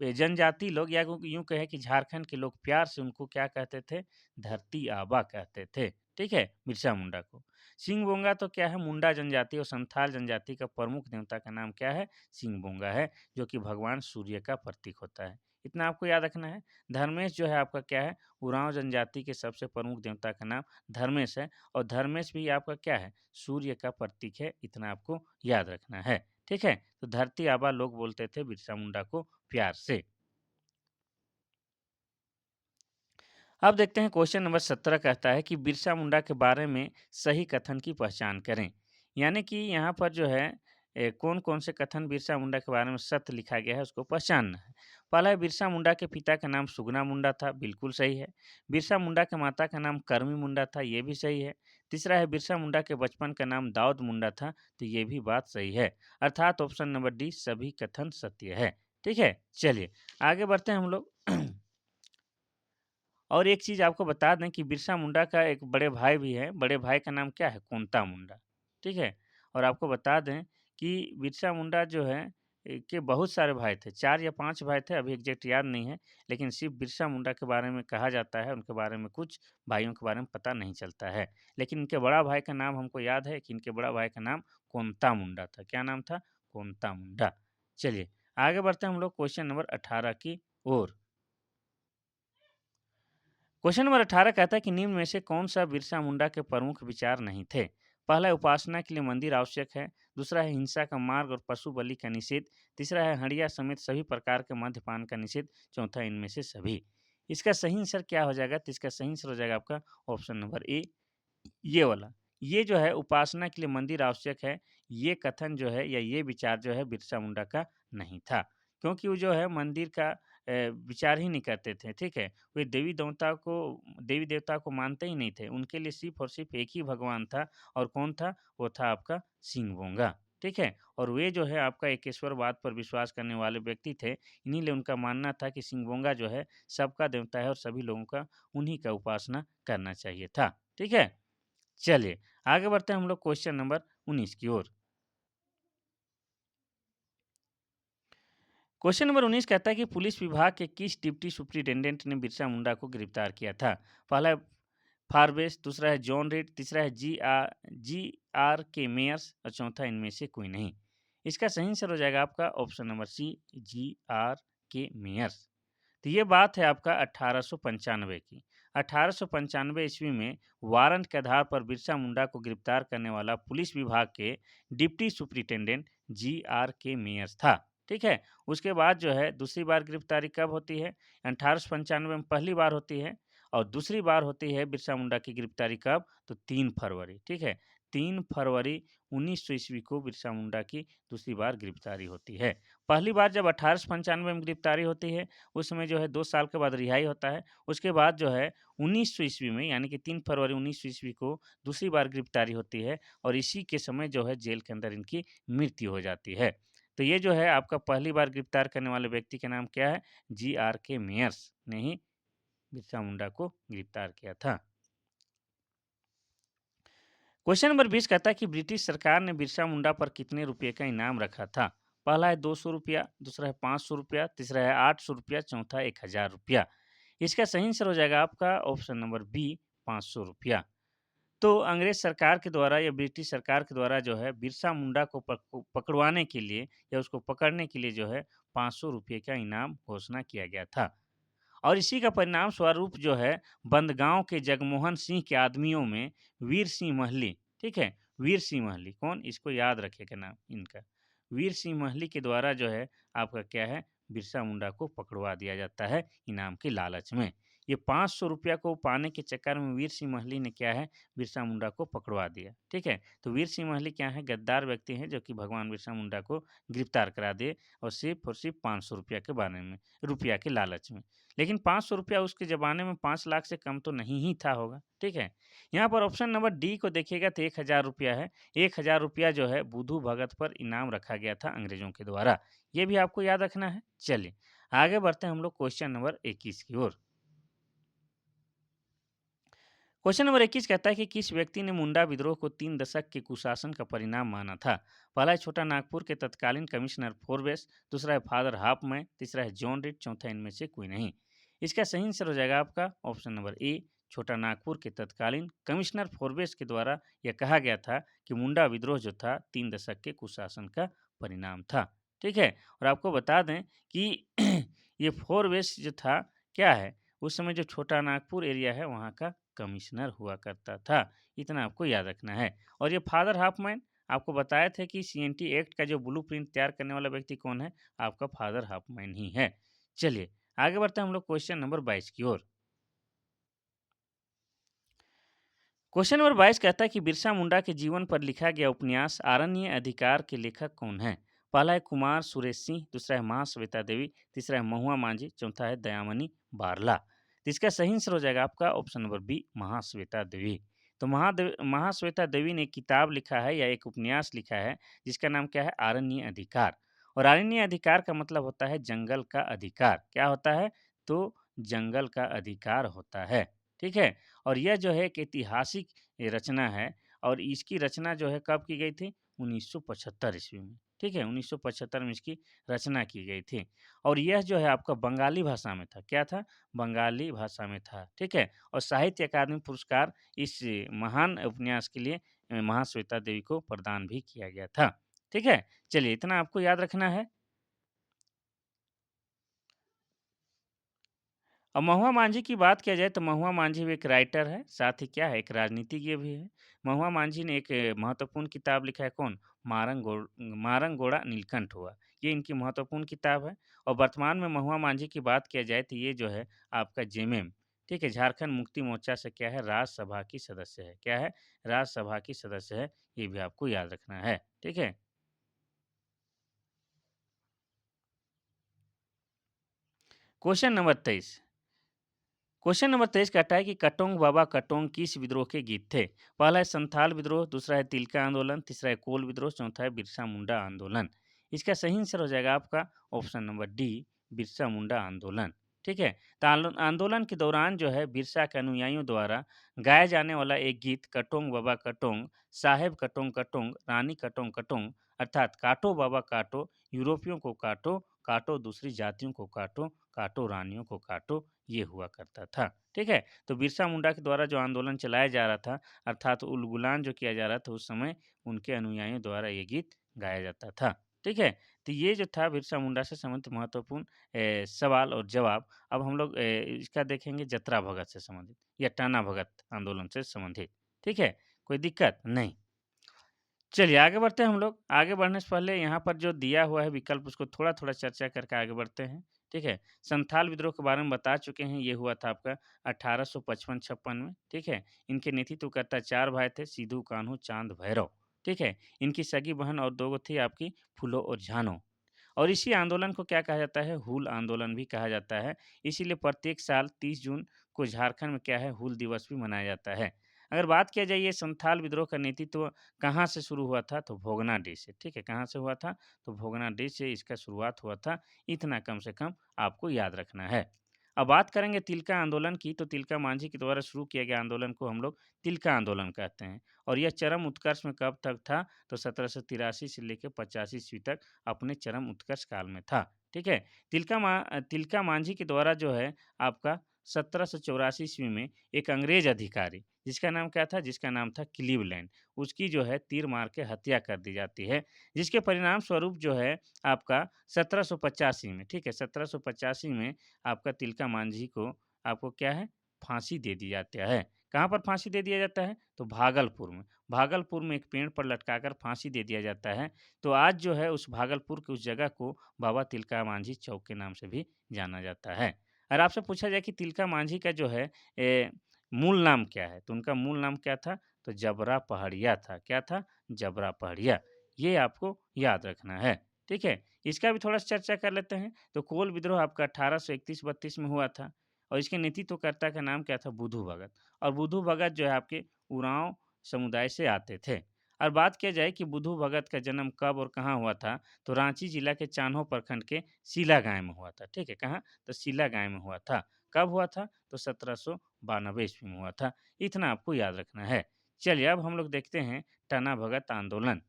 जनजाति लोग या यूं कहे कि झारखंड के लोग प्यार से उनको क्या कहते थे, धरती आबा कहते थे। ठीक है, बिरसा मुंडा को। सिंह बोंगा तो क्या है, मुंडा जनजाति और संथाल जनजाति का प्रमुख देवता का नाम क्या है, सिंह बोंगा है, जो कि भगवान सूर्य का प्रतीक होता है। इतना आपको याद रखना है। धर्मेश जो है आपका क्या है, उरांव जनजाति के सबसे प्रमुख देवता का नाम धर्मेश है। और धर्मेश भी आपका क्या है, सूर्य का प्रतीक है। इतना आपको याद रखना है। ठीक है, तो धरती आबा लोग बोलते थे बिरसा मुंडा को प्यार से। अब देखते हैं क्वेश्चन नंबर 17 कहता है कि बिरसा मुंडा के बारे में सही कथन की पहचान करें। यानी कि यहाँ पर जो है कौन-कौन से कथन बिरसा मुंडा के बारे में सत्य लिखा गया है, उसको पहचानना है। पहला है, बिरसा मुंडा के पिता का नाम सुगना मुंडा था, बिल्कुल सही है। बिरसा मुंडा के माता का नाम करमी मुंडा था, ये भी सही है। तीसरा है, बिरसा मुंडा के बचपन का नाम दाऊद मुंडा था, तो ये भी बात सही है। अर्थात ऑप्शन नंबर डी, सभी कथन सत्य है। ठीक है? चलिए, आगे बढ़ते हैं हम लोग। और एक चीज़ आपको बता दें कि बिरसा मुंडा का एक बड़े भाई भी है, बड़े भाई का नाम क्या है? कोंता मुंडा, ठीक है? और आपको बता दें कि बिरसा मुंडा जो है के बहुत सारे भाई थे, 4 या 5 भाई थे, अभी एग्ज़ैक्ट याद नहीं है, लेकिन सिर्फ़ बिरसा मुंडा के बारे में कहा जाता है, उनके बारे में कुछ भाइयों के बारे में पता नहीं चलता है। लेकिन इनके बड़ा भाई का नाम हमको याद है कि इनके बड़ा भाई का नाम कोंता मुंडा था। क्या नाम था? कोंता मुंडा। चलिए, आगे बढ़ते हैं हम लोग क्वेश्चन नंबर 18 की ओर। क्वेश्चन नंबर 18 कहता है कि निम्न में से कौन सा बिरसा मुंडा के प्रमुख विचार नहीं थे? पहला है, उपासना के लिए मंदिर आवश्यक है। दूसरा है, हिंसा का मार्ग और पशु बलि का निषेध। तीसरा है, हंडिया समेत सभी प्रकार के मद्यपान का निषेध। चौथा, इनमें से सभी। इसका सही आंसर क्या हो जाएगा? तो इसका सही आंसर हो जाएगा आपका ऑप्शन नंबर ए, ये वाला। ये जो है उपासना के लिए मंदिर आवश्यक है, ये कथन जो है या ये विचार जो है बिरसा मुंडा का नहीं था। क्योंकि वो जो है मंदिर का विचार ही नहीं करते थे, ठीक है? वे देवी-देवता को मानते ही नहीं थे। उनके लिए सिर्फ़ और सिर्फ़ एक ही भगवान था। और कौन था? वो था आपका सिंह-बोंगा, ठीक है? और वे जो है आपका एकेश्वरवाद पर विश्वास करने वाले व्यक्ति थे। इन्हीं लिए उनका मानना था कि सिंह-बोंगा जो है सबका देवता है और सभी लोगों का उन्हीं का उपासना करना चाहिए था, ठीक है? चलिए, आगे बढ़ते हैं हम लोग क्वेश्चन नंबर 19 की ओर। क्वेश्चन नंबर 19 कहता है कि पुलिस विभाग के किस डिप्टी सुपरिटेंडेंट ने बिरसा मुंडा को गिरफ्तार किया था? पहला है फारबेस, दूसरा है जॉन रीड, तीसरा है जी आर के मेयर्स और चौथा इनमें से कोई नहीं। इसका सही आंसर हो जाएगा आपका option number C, G R K Myers. तो ये बात है आपका 1895 की। 1895 ईस्वी में वारंट के आधार पर बिरसा मुंडा को गिरफ्तार करने वाला पुलिस विभाग के डिप्टी सुपरिटेंडेंट जी.आर.के. मेयर्स था। ठीक है? उसके बाद जो है दूसरी बार गिरफ्तारी कब होती है? 1895 में पहली बार होती है। और दूसरी बार होती है बिरसा मुंडा की गिरफ्तारी कब? तो 3 फरवरी, ठीक है? 3 फरवरी 1900 ईस्वी को बिरसा मुंडा की दूसरी बार गिरफ्तारी होती है। पहली बार जब 1895 में गिरफ्तारी होती है, उस समय जो है 2 साल के बाद रिहाई होता है। उसके बाद जो है 1900 ईस्वी में यानी कि 3 फरवरी 1900 ईस्वी को दूसरी बार गिरफ्तारी होती है और इसी के समय जो है जेल के अंदर इनकी मृत्यु हो जाती है। तो ये जो है आपका पहली बार गिरफ्तार करने वाले व्यक्ति का नाम क्या है? जी.आर.के. मेयर्स ने ही बिरसा मुंडा को गिरफ्तार किया था। क्वेश्चन नंबर 20 कहता है कि ब्रिटिश सरकार ने बिरसा मुंडा पर कितने रुपए का इनाम रखा था? पहला है 200 रुपया, दूसरा है 500 रुपया, तीसरा है 800 रुपया, चौथा 1000 रुपया। इसका सही आंसर हो जाएगा आपका ऑप्शन नंबर बी 500 रुपया। तो अंग्रेज सरकार के द्वारा या ब्रिटिश सरकार के द्वारा जो है बिरसा मुंडा को पकड़वाने के लिए या उसको पकड़ने के लिए जो है 500 रुपये का इनाम घोषणा किया गया था। और इसी का परिणाम स्वरूप जो है बंदगांव के जगमोहन सिंह के आदमियों में वीर सिंह महली, ठीक है, वीर सिंह महली कौन, इसको याद रखेगा नाम इनका, वीर सिंह महली के द्वारा जो है आपका क्या है बिरसा मुंडा को पकड़वा दिया जाता है इनाम के लालच में। ये 500 रुपया को पाने के चक्कर में वीर सिंह महली ने क्या है बिरसा मुंडा को पकड़वा दिया, ठीक है। तो वीर सिंह महली क्या है, गद्दार व्यक्ति हैं जो कि भगवान बिरसा मुंडा को गिरफ्तार करा दिए और सिर्फ 500 रुपया के बारे में, रुपया के लालच में। लेकिन 500 रुपया उसके ज़माने में 5 लाख से कम तो नहीं ही था होगा, ठीक है। यहाँ पर ऑप्शन नंबर डी को देखिएगा तो 1000 रुपया है। 1000 रुपया जो है बुधु भगत पर इनाम रखा गया था अंग्रेज़ों के द्वारा। ये भी आपको याद रखना है। चलिए, आगे बढ़ते हैं हम लोग क्वेश्चन नंबर 21 की ओर। क्वेश्चन नंबर 21 कहता है कि किस व्यक्ति ने मुंडा विद्रोह को 3 दशक के कुशासन का परिणाम माना था? पहला है छोटा नागपुर के तत्कालीन कमिश्नर फोरवेस, दूसरा है फादर हाफमैन, तीसरा है जॉन रिड, चौथा इनमें से कोई नहीं। इसका सही आंसर हो जाएगा आपका ऑप्शन नंबर ए, छोटा नागपुर के तत्कालीन कमिश्नर फोरवेस के द्वारा यह कहा गया था कि मुंडा विद्रोह जो था 3 दशक के कुशासन का परिणाम था, ठीक है। और आपको बता दें कि ये फोरवेस जो था क्या है, उस समय जो छोटा नागपुर एरिया है वहाँ का कमिश्नर हुआ करता था। इतना आपको याद रखना है। और ये फादर हाफमैन आपको बताए थे कि सीएनटी एक्ट का जो ब्लूप्रिंट तैयार करने वाला व्यक्ति कौन है? आपका फादर हाफमैन ही है। चलिए, आगे बढ़ते हैं हम लोग क्वेश्चन नंबर 22 की ओर। क्वेश्चन नंबर 22 कहता है कि बिरसा मुंडा के जीवन पर लिखा गया उपन्यास आरण्य अधिकार के लेखक कौन है? पहला है कुमार सुरेश सिंह, दूसरा है महाश्वेता देवी, तीसरा है महुआ मांझी, चौथा है दयामणि बारला। तो इसका सही आंसर हो जाएगा आपका ऑप्शन नंबर बी महाश्वेता देवी। तो महाश्वेता देवी ने एक किताब लिखा है या एक उपन्यास लिखा है जिसका नाम क्या है आरण्य अधिकार। और आरण्य अधिकार का मतलब होता है जंगल का अधिकार। क्या होता है? तो जंगल का अधिकार होता है, ठीक है। और यह जो है एक ऐतिहासिक रचना है और इसकी रचना जो है कब की गई थी? 1975 ईस्वी में, ठीक है। 1975 में इसकी रचना की गई थी और यह जो है आपका बंगाली भाषा में था। क्या था? बंगाली भाषा में था, ठीक है। और साहित्य अकादमी पुरस्कार इस महान उपन्यास के लिए महाश्वेता देवी को प्रदान भी किया गया था, ठीक है। चलिए, इतना आपको याद रखना है। और महुआ मांझी की बात किया जाए तो महुआ मांझी भी एक राइटर है, साथ ही क्या है एक राजनीतिज्ञ भी है। महुआ मांझी ने एक महत्वपूर्ण किताब लिखा है कौन? मारंगोड़ा नीलकंठ हुआ। ये इनकी महत्वपूर्ण किताब है। और वर्तमान में महुआ मांझी की बात किया जाए तो ये जो है आपका जेएमएम, ठीक है, झारखंड मुक्ति मोर्चा से क्या है राज्यसभा की सदस्य है। क्या है? राज्यसभा की सदस्य है। ये भी आपको याद रखना है, ठीक है। Question number 23। क्वेश्चन नंबर 23 कहता है कि कटोंग बाबा कटोंग किस विद्रोह के गीत थे? पहला है संथाल विद्रोह, दूसरा है तिलका आंदोलन, तीसरा है कोल विद्रोह, चौथा है बिरसा मुंडा आंदोलन। इसका सही आंसर हो जाएगा आपका option number D Birsa Munda आंदोलन, ठीक है। तो आंदोलन के दौरान जो है बिरसा के अनुयायियों द्वारा गाया जाने वाला एक गीत कटोंग बाबा कटोंग, साहेब कटोंग कटोंग, रानी कटोंग कटोंग, अर्थात काटो बाबा काटो, यूरोपियों को काटो, काटो दूसरी जातियों को काटो, काटो रानियों को काटो, ये हुआ करता था, ठीक है। तो बिरसा मुंडा के द्वारा जो आंदोलन चलाया जा रहा था अर्थात उलगुलान जो किया जा रहा था उस समय उनके अनुयायियों द्वारा ये गीत गाया जाता था, ठीक है। तो ये जो था बिरसा मुंडा से संबंधित महत्वपूर्ण सवाल और जवाब। अब हम लोग इसका देखेंगे जतरा भगत से संबंधित या टाना भगत आंदोलन से संबंधित, ठीक है। कोई दिक्कत नहीं। चलिए, आगे बढ़ते हैं हम लोग। आगे बढ़ने से पहले यहाँ पर जो दिया हुआ है विकल्प उसको थोड़ा-थोड़ा चर्चा करके आगे बढ़ते हैं, ठीक है? संथाल विद्रोह के बारे में बता चुके हैं, ये हुआ था आपका 1855-56 में, ठीक है? इनके नेतृत्वकर्ता 4 भाई थे, सिद्धू, कान्हू, चाँद, भैरव, ठीक है? इनकी सगी बहन और 2 गो थी आपकी फूलो और झानो। और इसी आंदोलन को क्या कहा जाता है? हूल आंदोलन भी कहा जाता है। इसीलिए प्रत्येक साल 30 जून को झारखंड में क्या है? हूल दिवस भी मनाया जाता है। अगर बात किया जाए ये संथाल विद्रोह का नेतृत्व कहाँ से शुरू हुआ था? तो भोगनाडीह से, ठीक है? कहाँ से हुआ था? तो भोगनाडीह से इसका शुरुआत हुआ था। इतना कम से कम आपको याद रखना है। अब बात करेंगे तिलका आंदोलन की, तो तिलका मांझी के द्वारा शुरू किया गया आंदोलन को हम लोग तिलका आंदोलन कहते हैं और यह चरम उत्कर्ष में कब तक था? तो 1783 से लेकर 85 ईस्वी तक अपने चरम उत्कर्ष काल में था, ठीक है? तिलका मांझी के द्वारा जो है आपका 1784 ईस्वी में एक अंग्रेज अधिकारी, जिसका नाम क्या था? जिसका नाम था क्लीवलैंड, उसकी जो है तीर मार के हत्या कर दी जाती है, जिसके परिणाम स्वरूप जो है आपका 1785 में, ठीक है? 1785 में आपका तिलका मांझी को आपको क्या है? फांसी दे दी जाता है। कहाँ पर फांसी दे दिया जाता है? तो भागलपुर में। भागलपुर में एक पेड़ पर लटकाकर फांसी दे दिया जाता है। तो आज जो है उस भागलपुर की उस जगह को बाबा तिलका मांझी चौक के नाम से भी जाना जाता है। अगर आपसे पूछा जाए कि तिलका मांझी का जो है मूल नाम क्या है? तो उनका मूल नाम क्या था? तो जबरा पहाड़िया था। क्या था? जबरा पहाड़िया। ये आपको याद रखना है, ठीक है? इसका भी थोड़ा-सा चर्चा कर लेते हैं। तो कोल विद्रोह आपका 1831-32 में हुआ था और इसके नेतृत्वकर्ता का नाम क्या था? बुधू भगत और बुधू भगत जो है आपके उरांव समुदाय से आते थे। और बात किया जाए कि बुधू भगत का जन्म कब और कहाँ हुआ था? तो रांची जिला के चान्हो प्रखंड के सीला गाँव में हुआ था, ठीक है? कहाँ? तो सीला गाँव में हुआ था। कब हुआ था? तो 1792 ईस्वी में हुआ था। इतना आपको याद रखना है। चलिए अब हम लोग देखते हैं टना भगत आंदोलन।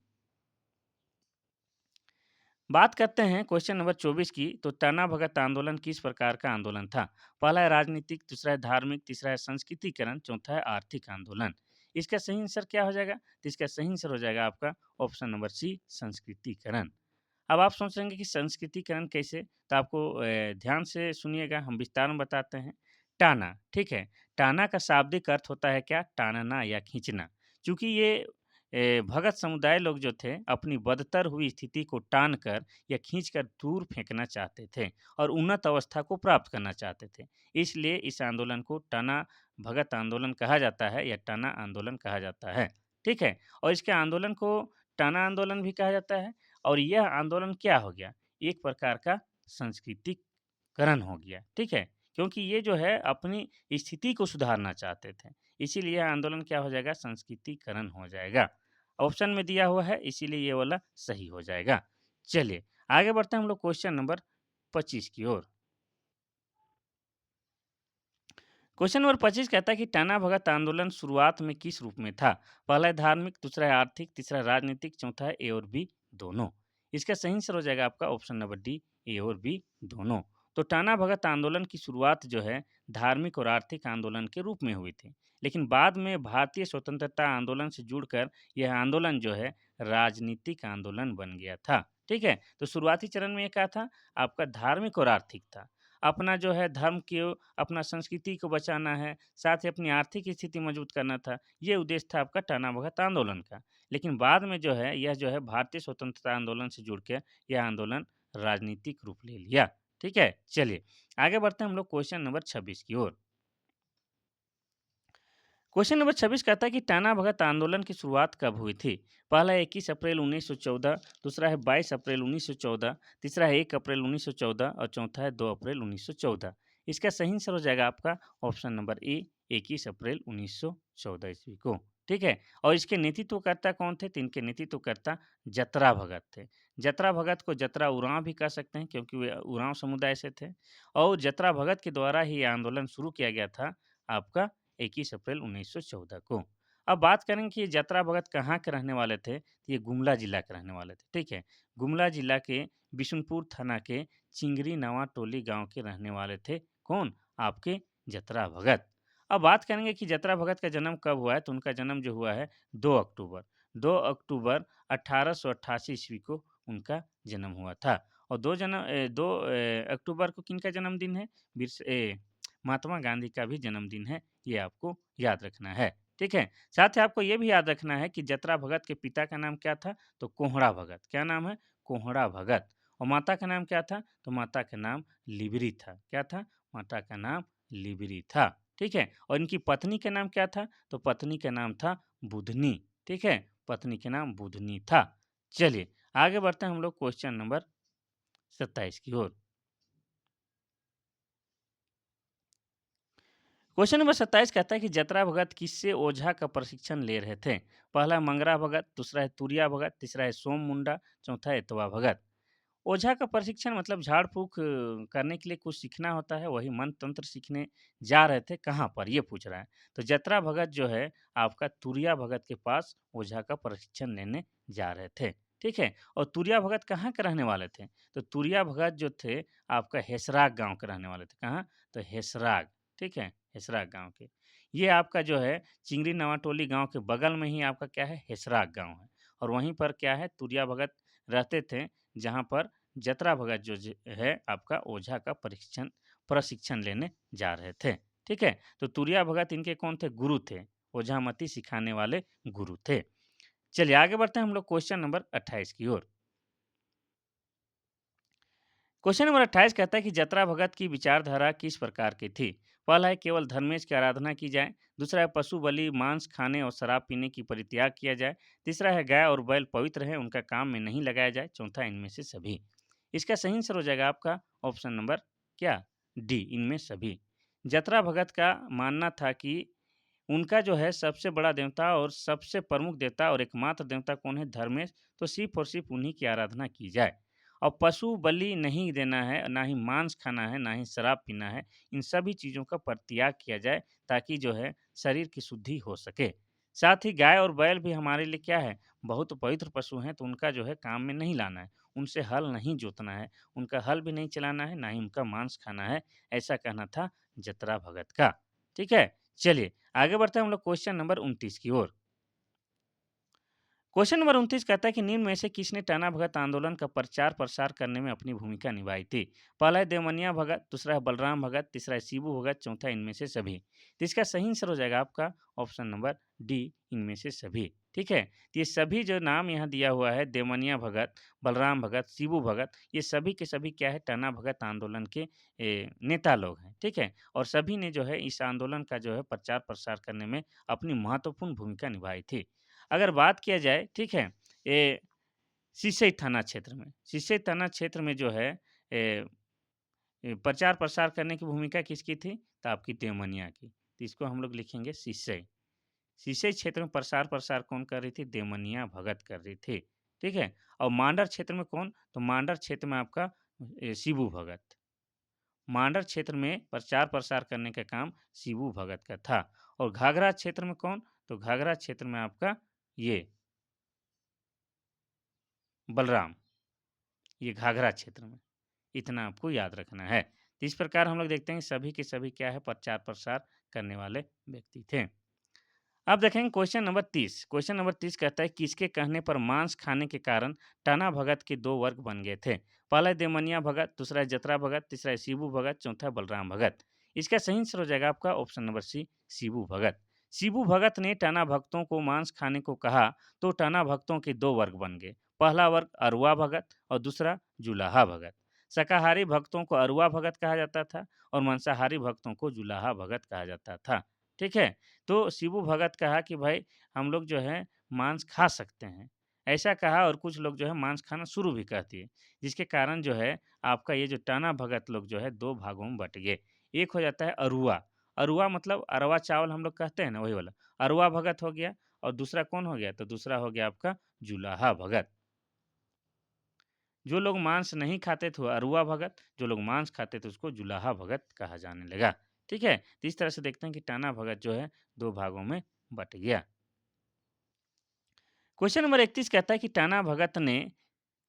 बात करते हैं क्वेश्चन नंबर 24 की, तो टना भगत आंदोलन किस प्रकार का आंदोलन था? पहला है राजनीतिक, दूसरा है धार्मिक, तीसरा है संस्कृतिकरण, चौथा है आर्थिक आंदोलन। इसका सही आंसर क्या हो जाएगा? तो इसका सही आंसर हो जाएगा आपका ऑप्शन नंबर सी, संस्कृतिकरण। अब आप सोच रहे हैं कि संस्कृतिकरण कैसे? तो आपको ध्यान से सुनिएगा, हम विस्तार में बताते हैं। टाना, ठीक है? टाना का शाब्दिक अर्थ होता है क्या? टानना या खींचना। चूँकि ये भगत समुदाय लोग जो थे, अपनी बदतर हुई स्थिति को टान कर या खींचकर दूर फेंकना चाहते थे और उन्नत अवस्था को प्राप्त करना चाहते थे। इसलिए इस आंदोलन को टना भगत आंदोलन कहा जाता है या टना आंदोलन कहा जाता है, ठीक है? और इसके आंदोलन को टना आंदोलन भी कहा जाता है और यह आंदोलन क्या हो गया? एक प्रकार का सांस्कृतिकरण हो गया, ठीक है? क्योंकि ये जो है अपनी स्थिति को सुधारना चाहते थे। इसीलिए यह आंदोलन क्या हो जाएगा? संस्कृतिकरण हो जाएगा। ऑप्शन में दिया हुआ है इसीलिए ये वाला सही हो जाएगा। चलिए, आगे बढ़ते हैं हम लोग क्वेश्चन नंबर 25 की ओर। क्वेश्चन नंबर 25 कहता है कि टना भगत आंदोलन शुरुआत में किस रूप में था? पहला है धार्मिक, दूसरा है आर्थिक, तीसरा है राजनीतिक, चौथा है ए और बी दोनों। इसका सही आंसर हो जाएगा आपका ऑप्शन नंबर डी, ए और बी दोनों। तो टना भगत आंदोलन की शुरुआत जो है धार्मिक और आर्थिक आंदोलन के रूप में हुई थी, लेकिन बाद में भारतीय स्वतंत्रता आंदोलन से जुड़कर यह आंदोलन जो है राजनीतिक आंदोलन बन गया था, ठीक है? तो शुरुआती चरण में ये क्या था? आपका धार्मिक और आर्थिक था। अपना जो है धर्म को, अपना संस्कृति को बचाना है, साथ ही अपनी आर्थिक स्थिति मजबूत करना था। ये उद्देश्य था आपका टना भगत आंदोलन का। लेकिन बाद में जो है यह जो है भारतीय स्वतंत्रता आंदोलन से जुड़ के यह आंदोलन राजनीतिक रूप ले लिया। ठीक है? चलिए आगे बढ़ते हैं हम लोग क्वेश्चन नंबर 26 की ओर। क्वेश्चन नंबर 26 कहता है कि टाना भगत आंदोलन की शुरुआत कब हुई थी? पहला है 21 अप्रैल 1914, दूसरा है 22 अप्रैल 1914, तीसरा है 1 अप्रैल 1914 और चौथा है 2 अप्रैल 1914। इसका सही आंसर हो जाएगा आपका ऑप्शन नंबर ए, 21 अप्रैल 1914 ईस्वी को। ठीक है? और इसके नेतृत्वकर्ता कौन थे? तो इनके नेतृत्वकर्ता जतरा भगत थे। जतरा भगत को जतरा उरांव भी कह सकते हैं क्योंकि वे उरांव समुदाय से थे और जतरा भगत के द्वारा ही ये आंदोलन शुरू किया गया था आपका 21 अप्रैल 1914 को। अब बात करें कि ये जतरा भगत कहाँ के रहने वाले थे, तो ये गुमला जिला के रहने वाले थे, ठीक है? गुमला जिला के बिशुनपुर थाना के चिंगरी नवा टोली गाँव के रहने वाले थे, कौन? आपके जतरा भगत। अब बात करेंगे कि जतरा भगत का जन्म कब हुआ है, तो उनका जन्म जो हुआ है 2 अक्टूबर, 2 अक्टूबर 1888 ईस्वी को उनका जन्म हुआ था और 2 अक्टूबर को किनका जन्मदिन है? महात्मा गांधी का भी जन्मदिन है, ये आपको याद रखना है, ठीक है? साथ ही आपको ये भी याद रखना है कि जतरा भगत के पिता का नाम क्या था? तो कोहड़ा भगत। क्या नाम है? कोहड़ा भगत। और माता का नाम क्या था? तो माता का नाम लिबरी था। क्या था? माता का नाम लिबरी था, ठीक है? और इनकी पत्नी का नाम क्या था? तो पत्नी का नाम था बुधनी, ठीक है? पत्नी का नाम बुधनी था। चलिए, आगे बढ़ते हैं हम लोग क्वेश्चन नंबर 27 की ओर। क्वेश्चन नंबर 27 कहता है कि जतरा भगत किससे ओझा का प्रशिक्षण ले रहे थे? पहला मंगरा भगत, दूसरा है तुरिया भगत, तीसरा है सोम मुंडा, चौथा है एतवा भगत। ओझा का प्रशिक्षण मतलब झाड़-फूँक करने के लिए कुछ सीखना होता है, वही मंत्र-तंत्र सीखने जा रहे थे, कहाँ पर? ये पूछ रहा है। तो जतरा भगत जो है आपका तुरिया भगत के पास ओझा का प्रशिक्षण लेने जा रहे थे, ठीक है? और तुरिया भगत कहाँ के रहने वाले थे? तो तुरिया भगत जो थे आपका हेसराग गाँव के रहने वाले थे, कहाँ? तो हेसराग, ठीक है? हेसराग गाँव के। ये आपका जो है चिंगरी नवाटोली गाँव के बगल में ही आपका क्या है? हेसराग गाँव है और वहीं पर क्या है तुरिया भगत रहते थे, जहाँ पर जतरा भगत जो है आपका ओझा का परीक्षण प्रशिक्षण लेने जा रहे थे। ठीक है? तो तुरिया भगत इनके कौन थे? गुरु थे। ओझामती सिखाने वाले गुरु थे। चलिए आगे बढ़ते हैं हम लोग क्वेश्चन नंबर 28 की ओर। क्वेश्चन नंबर 28 कहता है कि जतरा भगत की विचारधारा किस प्रकार की थी? पहला है केवल धर्मेश की आराधना की जाए, दूसरा है पशु बलि, मांस खाने और शराब पीने की परित्याग किया जाए, तीसरा है गाय और बैल पवित्र है, उनका काम में नहीं लगाया जाए, चौथा इनमें से सभी। इसका सही आंसर हो जाएगा आपका ऑप्शन नंबर क्या? डी, इनमें सभी। जतरा भगत का मानना था कि उनका जो है सबसे बड़ा देवता और सबसे प्रमुख देवता और एकमात्र देवता कौन है? धर्मेश। तो सिर्फ़ और सिर्फ़ उन्हीं की आराधना की जाए। और पशु बलि नहीं देना है, ना ही मांस खाना है, ना ही शराब पीना है। इन सभी चीज़ों का परित्याग किया जाए ताकि जो है शरीर की शुद्धि हो सके। साथ ही गाय और बैल भी हमारे लिए क्या है? बहुत पवित्र पशु हैं, तो उनका जो है काम में नहीं लाना है। उनसे हल नहीं जोतना है, उनका हल भी नहीं चलाना है, ना ही उनका मांस खाना है। ऐसा कहना था जतरा भगत का। ठीक है? चलिए आगे बढ़ते हैं हम लोग क्वेश्चन नंबर 29 की ओर। क्वेश्चन नंबर 29 कहता है कि निम्न में से किसने टना भगत आंदोलन का प्रचार प्रसार करने में अपनी भूमिका निभाई थी? पहला है देवमनिया भगत, दूसरा है बलराम भगत, तीसरा है शिबू भगत, चौथा इनमें से सभी। तो इसका सही आंसर हो जाएगा आपका ऑप्शन नंबर डी, इनमें से सभी। ठीक है? तो ये सभी जो नाम यहाँ दिया हुआ है देवमनिया भगत, बलराम भगत, शिबू भगत, ये सभी के सभी क्या है टना भगत आंदोलन के नेता लोग हैं। ठीक है? और सभी ने जो है इस आंदोलन का जो है प्रचार प्रसार करने में अपनी महत्वपूर्ण भूमिका निभाई थी। अगर बात किया जाए, ठीक है, ये सिसई थाना क्षेत्र में, सिसई थाना क्षेत्र में जो है प्रचार प्रसार करने की भूमिका किसकी थी? तो आपकी देवमनिया की। तो इसको हम लोग लिखेंगे सिसई। सिसई क्षेत्र में प्रसार प्रसार कौन कर रही थी? देवमनिया भगत कर रही थी। ठीक है? और मांडर क्षेत्र में कौन? तो मांडर क्षेत्र में आपका शिबू भगत। मांडर क्षेत्र में प्रचार प्रसार करने का काम शिबू भगत का था। और घाघरा क्षेत्र में कौन? तो घाघरा क्षेत्र में आपका ये बलराम, ये घाघरा क्षेत्र में। इतना आपको याद रखना है। तो इस प्रकार हम लोग देखते हैं सभी के सभी क्या है प्रचार प्रसार करने वाले व्यक्ति थे। अब देखेंगे क्वेश्चन नंबर 30। क्वेश्चन नंबर 30 कहता है किसके कहने पर मांस खाने के कारण टना भगत के दो वर्ग बन गए थे? पहला है देवमनिया भगत, दूसरा है जतरा भगत, तीसरा है शिबू भगत, चौथा बलराम भगत। इसका सही आंसर हो जाएगा आपका ऑप्शन नंबर सी, शिबू भगत। शिबू भगत ने टना भक्तों को मांस खाने को कहा तो टना भक्तों के दो वर्ग बन गए। पहला वर्ग अरुआ भगत और दूसरा जुलाहा भगत। शाकाहारी भक्तों को अरुआ भगत कहा जाता था और मांसाहारी भक्तों को जुलाहा भगत कहा जाता था। ठीक है? तो शिबू भगत कहा कि भाई हम लोग जो है मांस खा सकते हैं। ऐसा कहा और कुछ लोग जो है मांस खाना शुरू भी कर दिए। जिसके कारण जो है आपका ये जो टना भगत लोग जो है 2 भागों में बँट गए। एक हो जाता है अरुआ, अरुआ मतलब अरवा चावल हम लोग कहते हैं ना वही वाला। अरुआ भगत हो गया और दूसरा कौन हो गया? तो दूसरा हो गया आपका जुलाहा भगत। जो लोग मांस नहीं खाते थे वो अरुआ भगत, जो लोग मांस खाते थे उसको जुलाहा भगत कहा जाने लगा। ठीक है? तो इस तरह से देखते हैं कि टना भगत जो है 2 भागों में बँट गया। क्वेश्चन नंबर 31 कहता है कि टाना भगत ने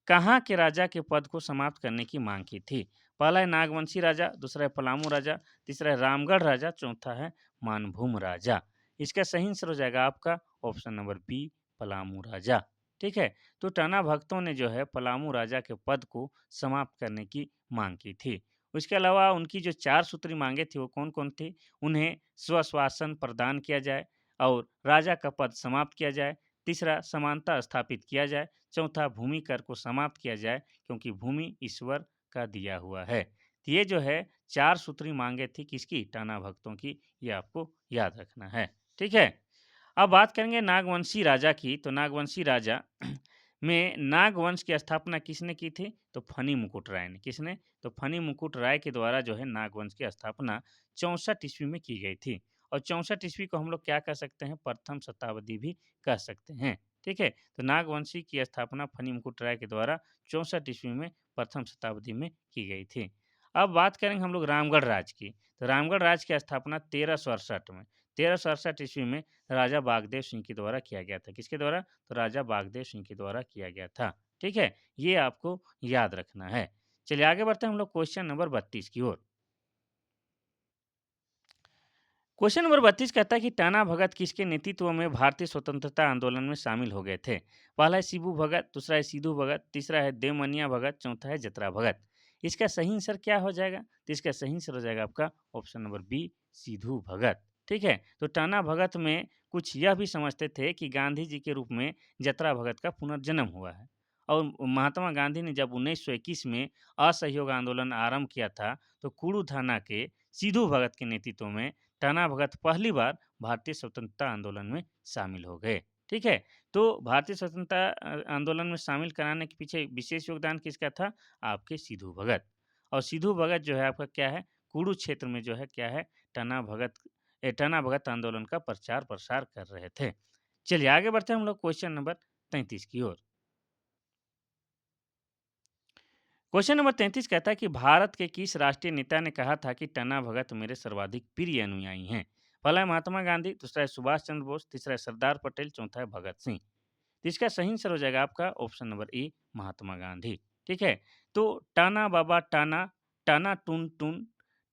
कहाँ के राजा के पद को समाप्त करने की मांग की थी? पहला है नागवंशी राजा, दूसरा है पलामू राजा, तीसरा है रामगढ़ राजा, चौथा है मानभूम राजा। इसका सही आंसर हो जाएगा आपका ऑप्शन नंबर बी, पलामू राजा। ठीक है? तो टाना भक्तों ने जो है पलामू राजा के पद को समाप्त करने की मांग की थी। उसके अलावा उनकी जो 4 सूत्री मांगे थी वो कौन-कौन थी? उन्हें स्वशासन प्रदान किया जाए और राजा का पद समाप्त किया जाए, तीसरा समानता स्थापित किया जाए, चौथा भूमि कर को समाप्त किया जाए क्योंकि भूमि ईश्वर का दिया हुआ है। तो ये जो है 4 सूत्री मांगे थी किसकी? टाना भक्तों की, ये आपको याद रखना है। ठीक है? अब बात करेंगे नागवंशी राजा की, तो नागवंशी राजा में नाग वंश की स्थापना किसने की थी? तो फनी मुकुट राय ने। किसने? तो फनी मुकुट राय के द्वारा जो है नाग वंश की स्थापना 64 ईस्वी में की गई थी। और 64 ईस्वी को हम लोग क्या कह सकते हैं? प्रथम शताब्दी भी कह सकते हैं। ठीक है? तो नागवंशी की स्थापना फनी मुकुट राय के द्वारा 64 ईस्वी में प्रथम शताब्दी में की गई थी। अब बात करेंगे हम लोग रामगढ़ राज की। तो रामगढ़ राज की स्थापना 1368 में 1368 ईस्वी में राजा बागदेव सिंह के द्वारा किया गया था। किसके द्वारा? तो राजा बागदेव सिंह के द्वारा किया गया था। ठीक है? ये आपको याद रखना है। चलिए आगे बढ़ते हैं हम लोग क्वेश्चन नंबर 32 की ओर। क्वेश्चन नंबर 32 कहता है कि टाना भगत किसके नेतृत्व में भारतीय स्वतंत्रता आंदोलन में शामिल हो गए थे? पहला है शिबू भगत, दूसरा है सिद्धू भगत, तीसरा है देवमनिया भगत, चौथा है जतरा भगत। इसका सही आंसर क्या हो जाएगा? तो इसका सही आंसर हो जाएगा आपका ऑप्शन नंबर बी, सिद्धू भगत। ठीक है? तो टाना भगत में कुछ यह भी समझते थे कि गांधी जी के रूप में जतरा भगत का पुनर्जन्म हुआ है। और महात्मा गांधी ने जब 1921 में असहयोग आंदोलन आरंभ किया था, तो कुड़ू थाना के सिद्धू भगत के नेतृत्व में टाना भगत पहली बार भारतीय स्वतंत्रता आंदोलन में शामिल हो गए। ठीक है? तो भारतीय स्वतंत्रता आंदोलन में शामिल कराने के पीछे विशेष योगदान किसका था? आपके सिद्धू भगत। और सिद्धू भगत जो है आपका क्या है? कुरु क्षेत्र में जो है क्या है? टाना भगत आंदोलन का प्रचार प्रसार कर रहे थे। चलिए आगे बढ़ते हैं हम लोग क्वेश्चन नंबर 33 की ओर। क्वेश्चन नंबर 33 कहता है कि भारत के किस राष्ट्रीय नेता ने कहा था कि टन्ना भगत मेरे सर्वाधिक प्रिय अनुयायी हैं? पहला है महात्मा गांधी, दूसरा है सुभाष चंद्र बोस, तीसरा है सरदार पटेल, चौथा है भगत सिंह। तो इसका सही आंसर हो जाएगा आपका option number A, Mahatma Gandhi. ठीक है? तो टाना बाबा टाना, टाना टून टून,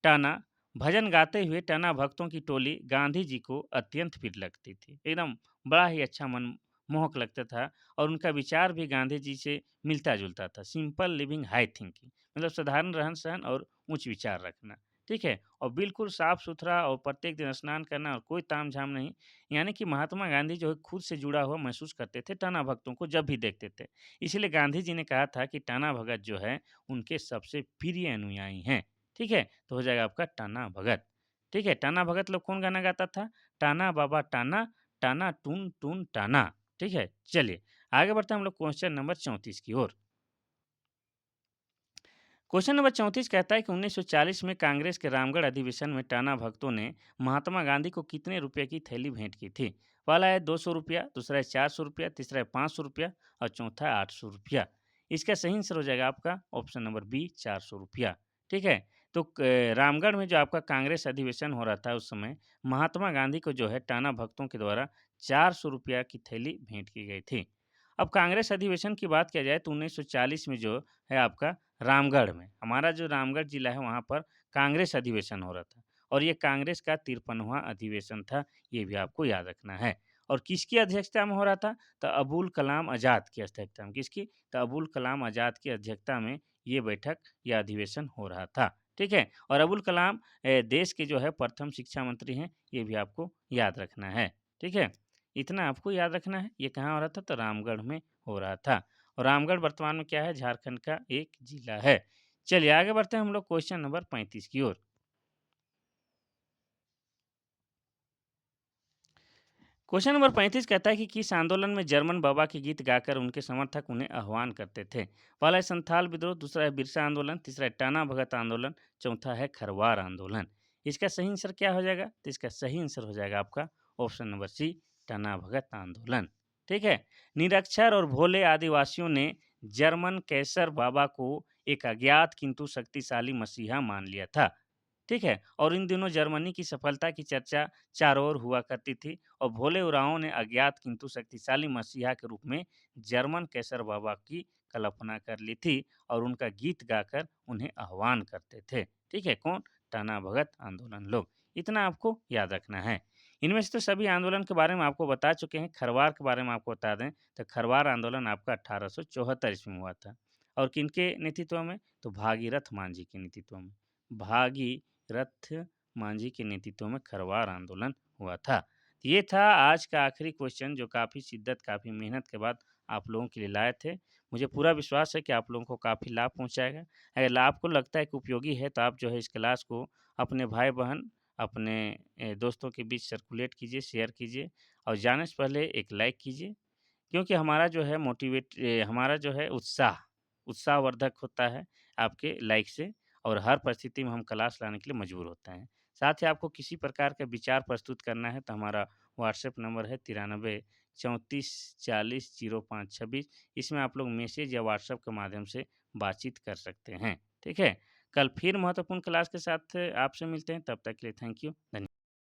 टाना भजन गाते हुए टाना भक्तों की टोली गांधी जी को अत्यंत प्रिय लगती थी। एकदम बड़ा ही अच्छा मन मोहक लगता था। और उनका विचार भी गांधी जी से मिलता-जुलता था। सिंपल लिविंग हाई थिंकिंग, मतलब साधारण रहन-सहन और उच्च विचार रखना। ठीक है? और बिल्कुल साफ-सुथरा और प्रत्येक दिन स्नान करना और कोई ताम-झाम नहीं। यानी कि महात्मा गांधी जो है खुद से जुड़ा हुआ महसूस करते थे टाना भक्तों को जब भी देखते थे। इसीलिए गांधी जी ने कहा था कि टाना भगत जो है उनके सबसे प्रिय अनुयायी हैं। ठीक है? तो हो जाएगा आपका टाना भगत। ठीक है? टाना भगत लोग कौन गाना गाता था? टाना बाबा टाना, टाना टून टून टाना। ठीक है? चलिए आगे बढ़ते हैं हम लोग क्वेश्चन नंबर 34 की ओर। क्वेश्चन नंबर 34 कहता है कि 1940 में कांग्रेस के रामगढ़ अधिवेशन में टाना भक्तों ने महात्मा गांधी को कितने रुपए की थैली भेंट की थी? पहला है 200 रुपया, दूसरा है 400 रुपया, तीसरा है 500 रुपया और चौथा है 800 रुपया। इसका सही आंसर हो जाएगा आपका ऑप्शन नंबर बी, 400 रुपया। ठीक है? तो रामगढ़ में जो आपका कांग्रेस अधिवेशन हो रहा था उस समय महात्मा गांधी को जो है टाना भक्तों के द्वारा 400 रुपया की थैली भेंट की गई थी। अब कांग्रेस अधिवेशन की बात किया जाए तो 1940 में जो है आपका रामगढ़ में, हमारा जो रामगढ़ जिला है वहाँ पर कांग्रेस अधिवेशन हो रहा था। और ये कांग्रेस का 53वां अधिवेशन था, ये भी आपको याद रखना है। और किसकी अध्यक्षता में हो रहा था? तो अबुल कलाम आज़ाद की अध्यक्षता में। किसकी? तो अबुल कलाम आज़ाद की अध्यक्षता में ये बैठक, ये अधिवेशन हो रहा था। ठीक है? और अबुल कलाम देश के जो है प्रथम शिक्षा मंत्री हैं, ये भी आपको याद रखना है। ठीक है? इतना आपको याद रखना है। ये कहाँ हो रहा था? तो रामगढ़ में हो रहा था। और रामगढ़ वर्तमान में क्या है? झारखंड का एक जिला है। चलिए आगे बढ़ते हैं हम लोग क्वेश्चन नंबर 35 की ओर। क्वेश्चन नंबर 35 कहता है कि किस आंदोलन में जर्मन बाबा के गीत गाकर उनके समर्थक उन्हें आह्वान करते थे? पहला है संथाल विद्रोह, दूसरा है बिरसा आंदोलन, तीसरा है टाना भगत आंदोलन, चौथा है खरवार आंदोलन। इसका सही आंसर क्या हो जाएगा? तो इसका सही आंसर हो जाएगा आपका ऑप्शन नंबर सी, टाना भगत आंदोलन। ठीक है? निरक्षर और भोले आदिवासियों ने जर्मन कैसर बाबा को एक अज्ञात किंतु शक्तिशाली मसीहा मान लिया था। ठीक है? और इन दिनों जर्मनी की सफलता की चर्चा चारों ओर हुआ करती थी। और भोले उरांव ने अज्ञात किंतु शक्तिशाली मसीहा के रूप में जर्मन कैसर बाबा की कल्पना कर ली थी और उनका गीत गाकर उन्हें आह्वान करते थे। ठीक है? कौन? टाना भगत आंदोलन लोग। इतना आपको याद रखना है। इनमें से तो सभी आंदोलन के बारे में आपको बता चुके हैं। खरवार के बारे में आपको बता दें तो खरवार आंदोलन आपका 1874 ईस्वी में हुआ था। और किनके नेतृत्व में? तो भागीरथ मान जी के नेतृत्व में। भागीरथ मांझी के नेतृत्व में खरवार आंदोलन हुआ था। ये था आज का आखिरी क्वेश्चन जो काफ़ी शिद्दत, काफ़ी मेहनत के बाद आप लोगों के लिए लाए थे। मुझे पूरा विश्वास है कि आप लोगों को काफ़ी लाभ पहुँचाएगा। अगर आपको लगता है कि उपयोगी है तो आप जो है इस क्लास को अपने भाई-बहन, अपने दोस्तों के बीच सर्कुलेट कीजिए, शेयर कीजिए और जाने से पहले एक लाइक कीजिए। क्योंकि हमारा जो है हमारा जो है उत्साहवर्धक होता है आपके लाइक से और हर परिस्थिति में हम क्लास लाने के लिए मजबूर होते हैं। साथ ही आपको किसी प्रकार का विचार प्रस्तुत करना है तो हमारा व्हाट्सएप नंबर है 93 34 40 05 26। इसमें आप लोग मैसेज या व्हाट्सएप के माध्यम से बातचीत कर सकते हैं। ठीक है? कल फिर महत्वपूर्ण क्लास के साथ आपसे मिलते हैं, तब तक के लिए थैंक यू। धन्य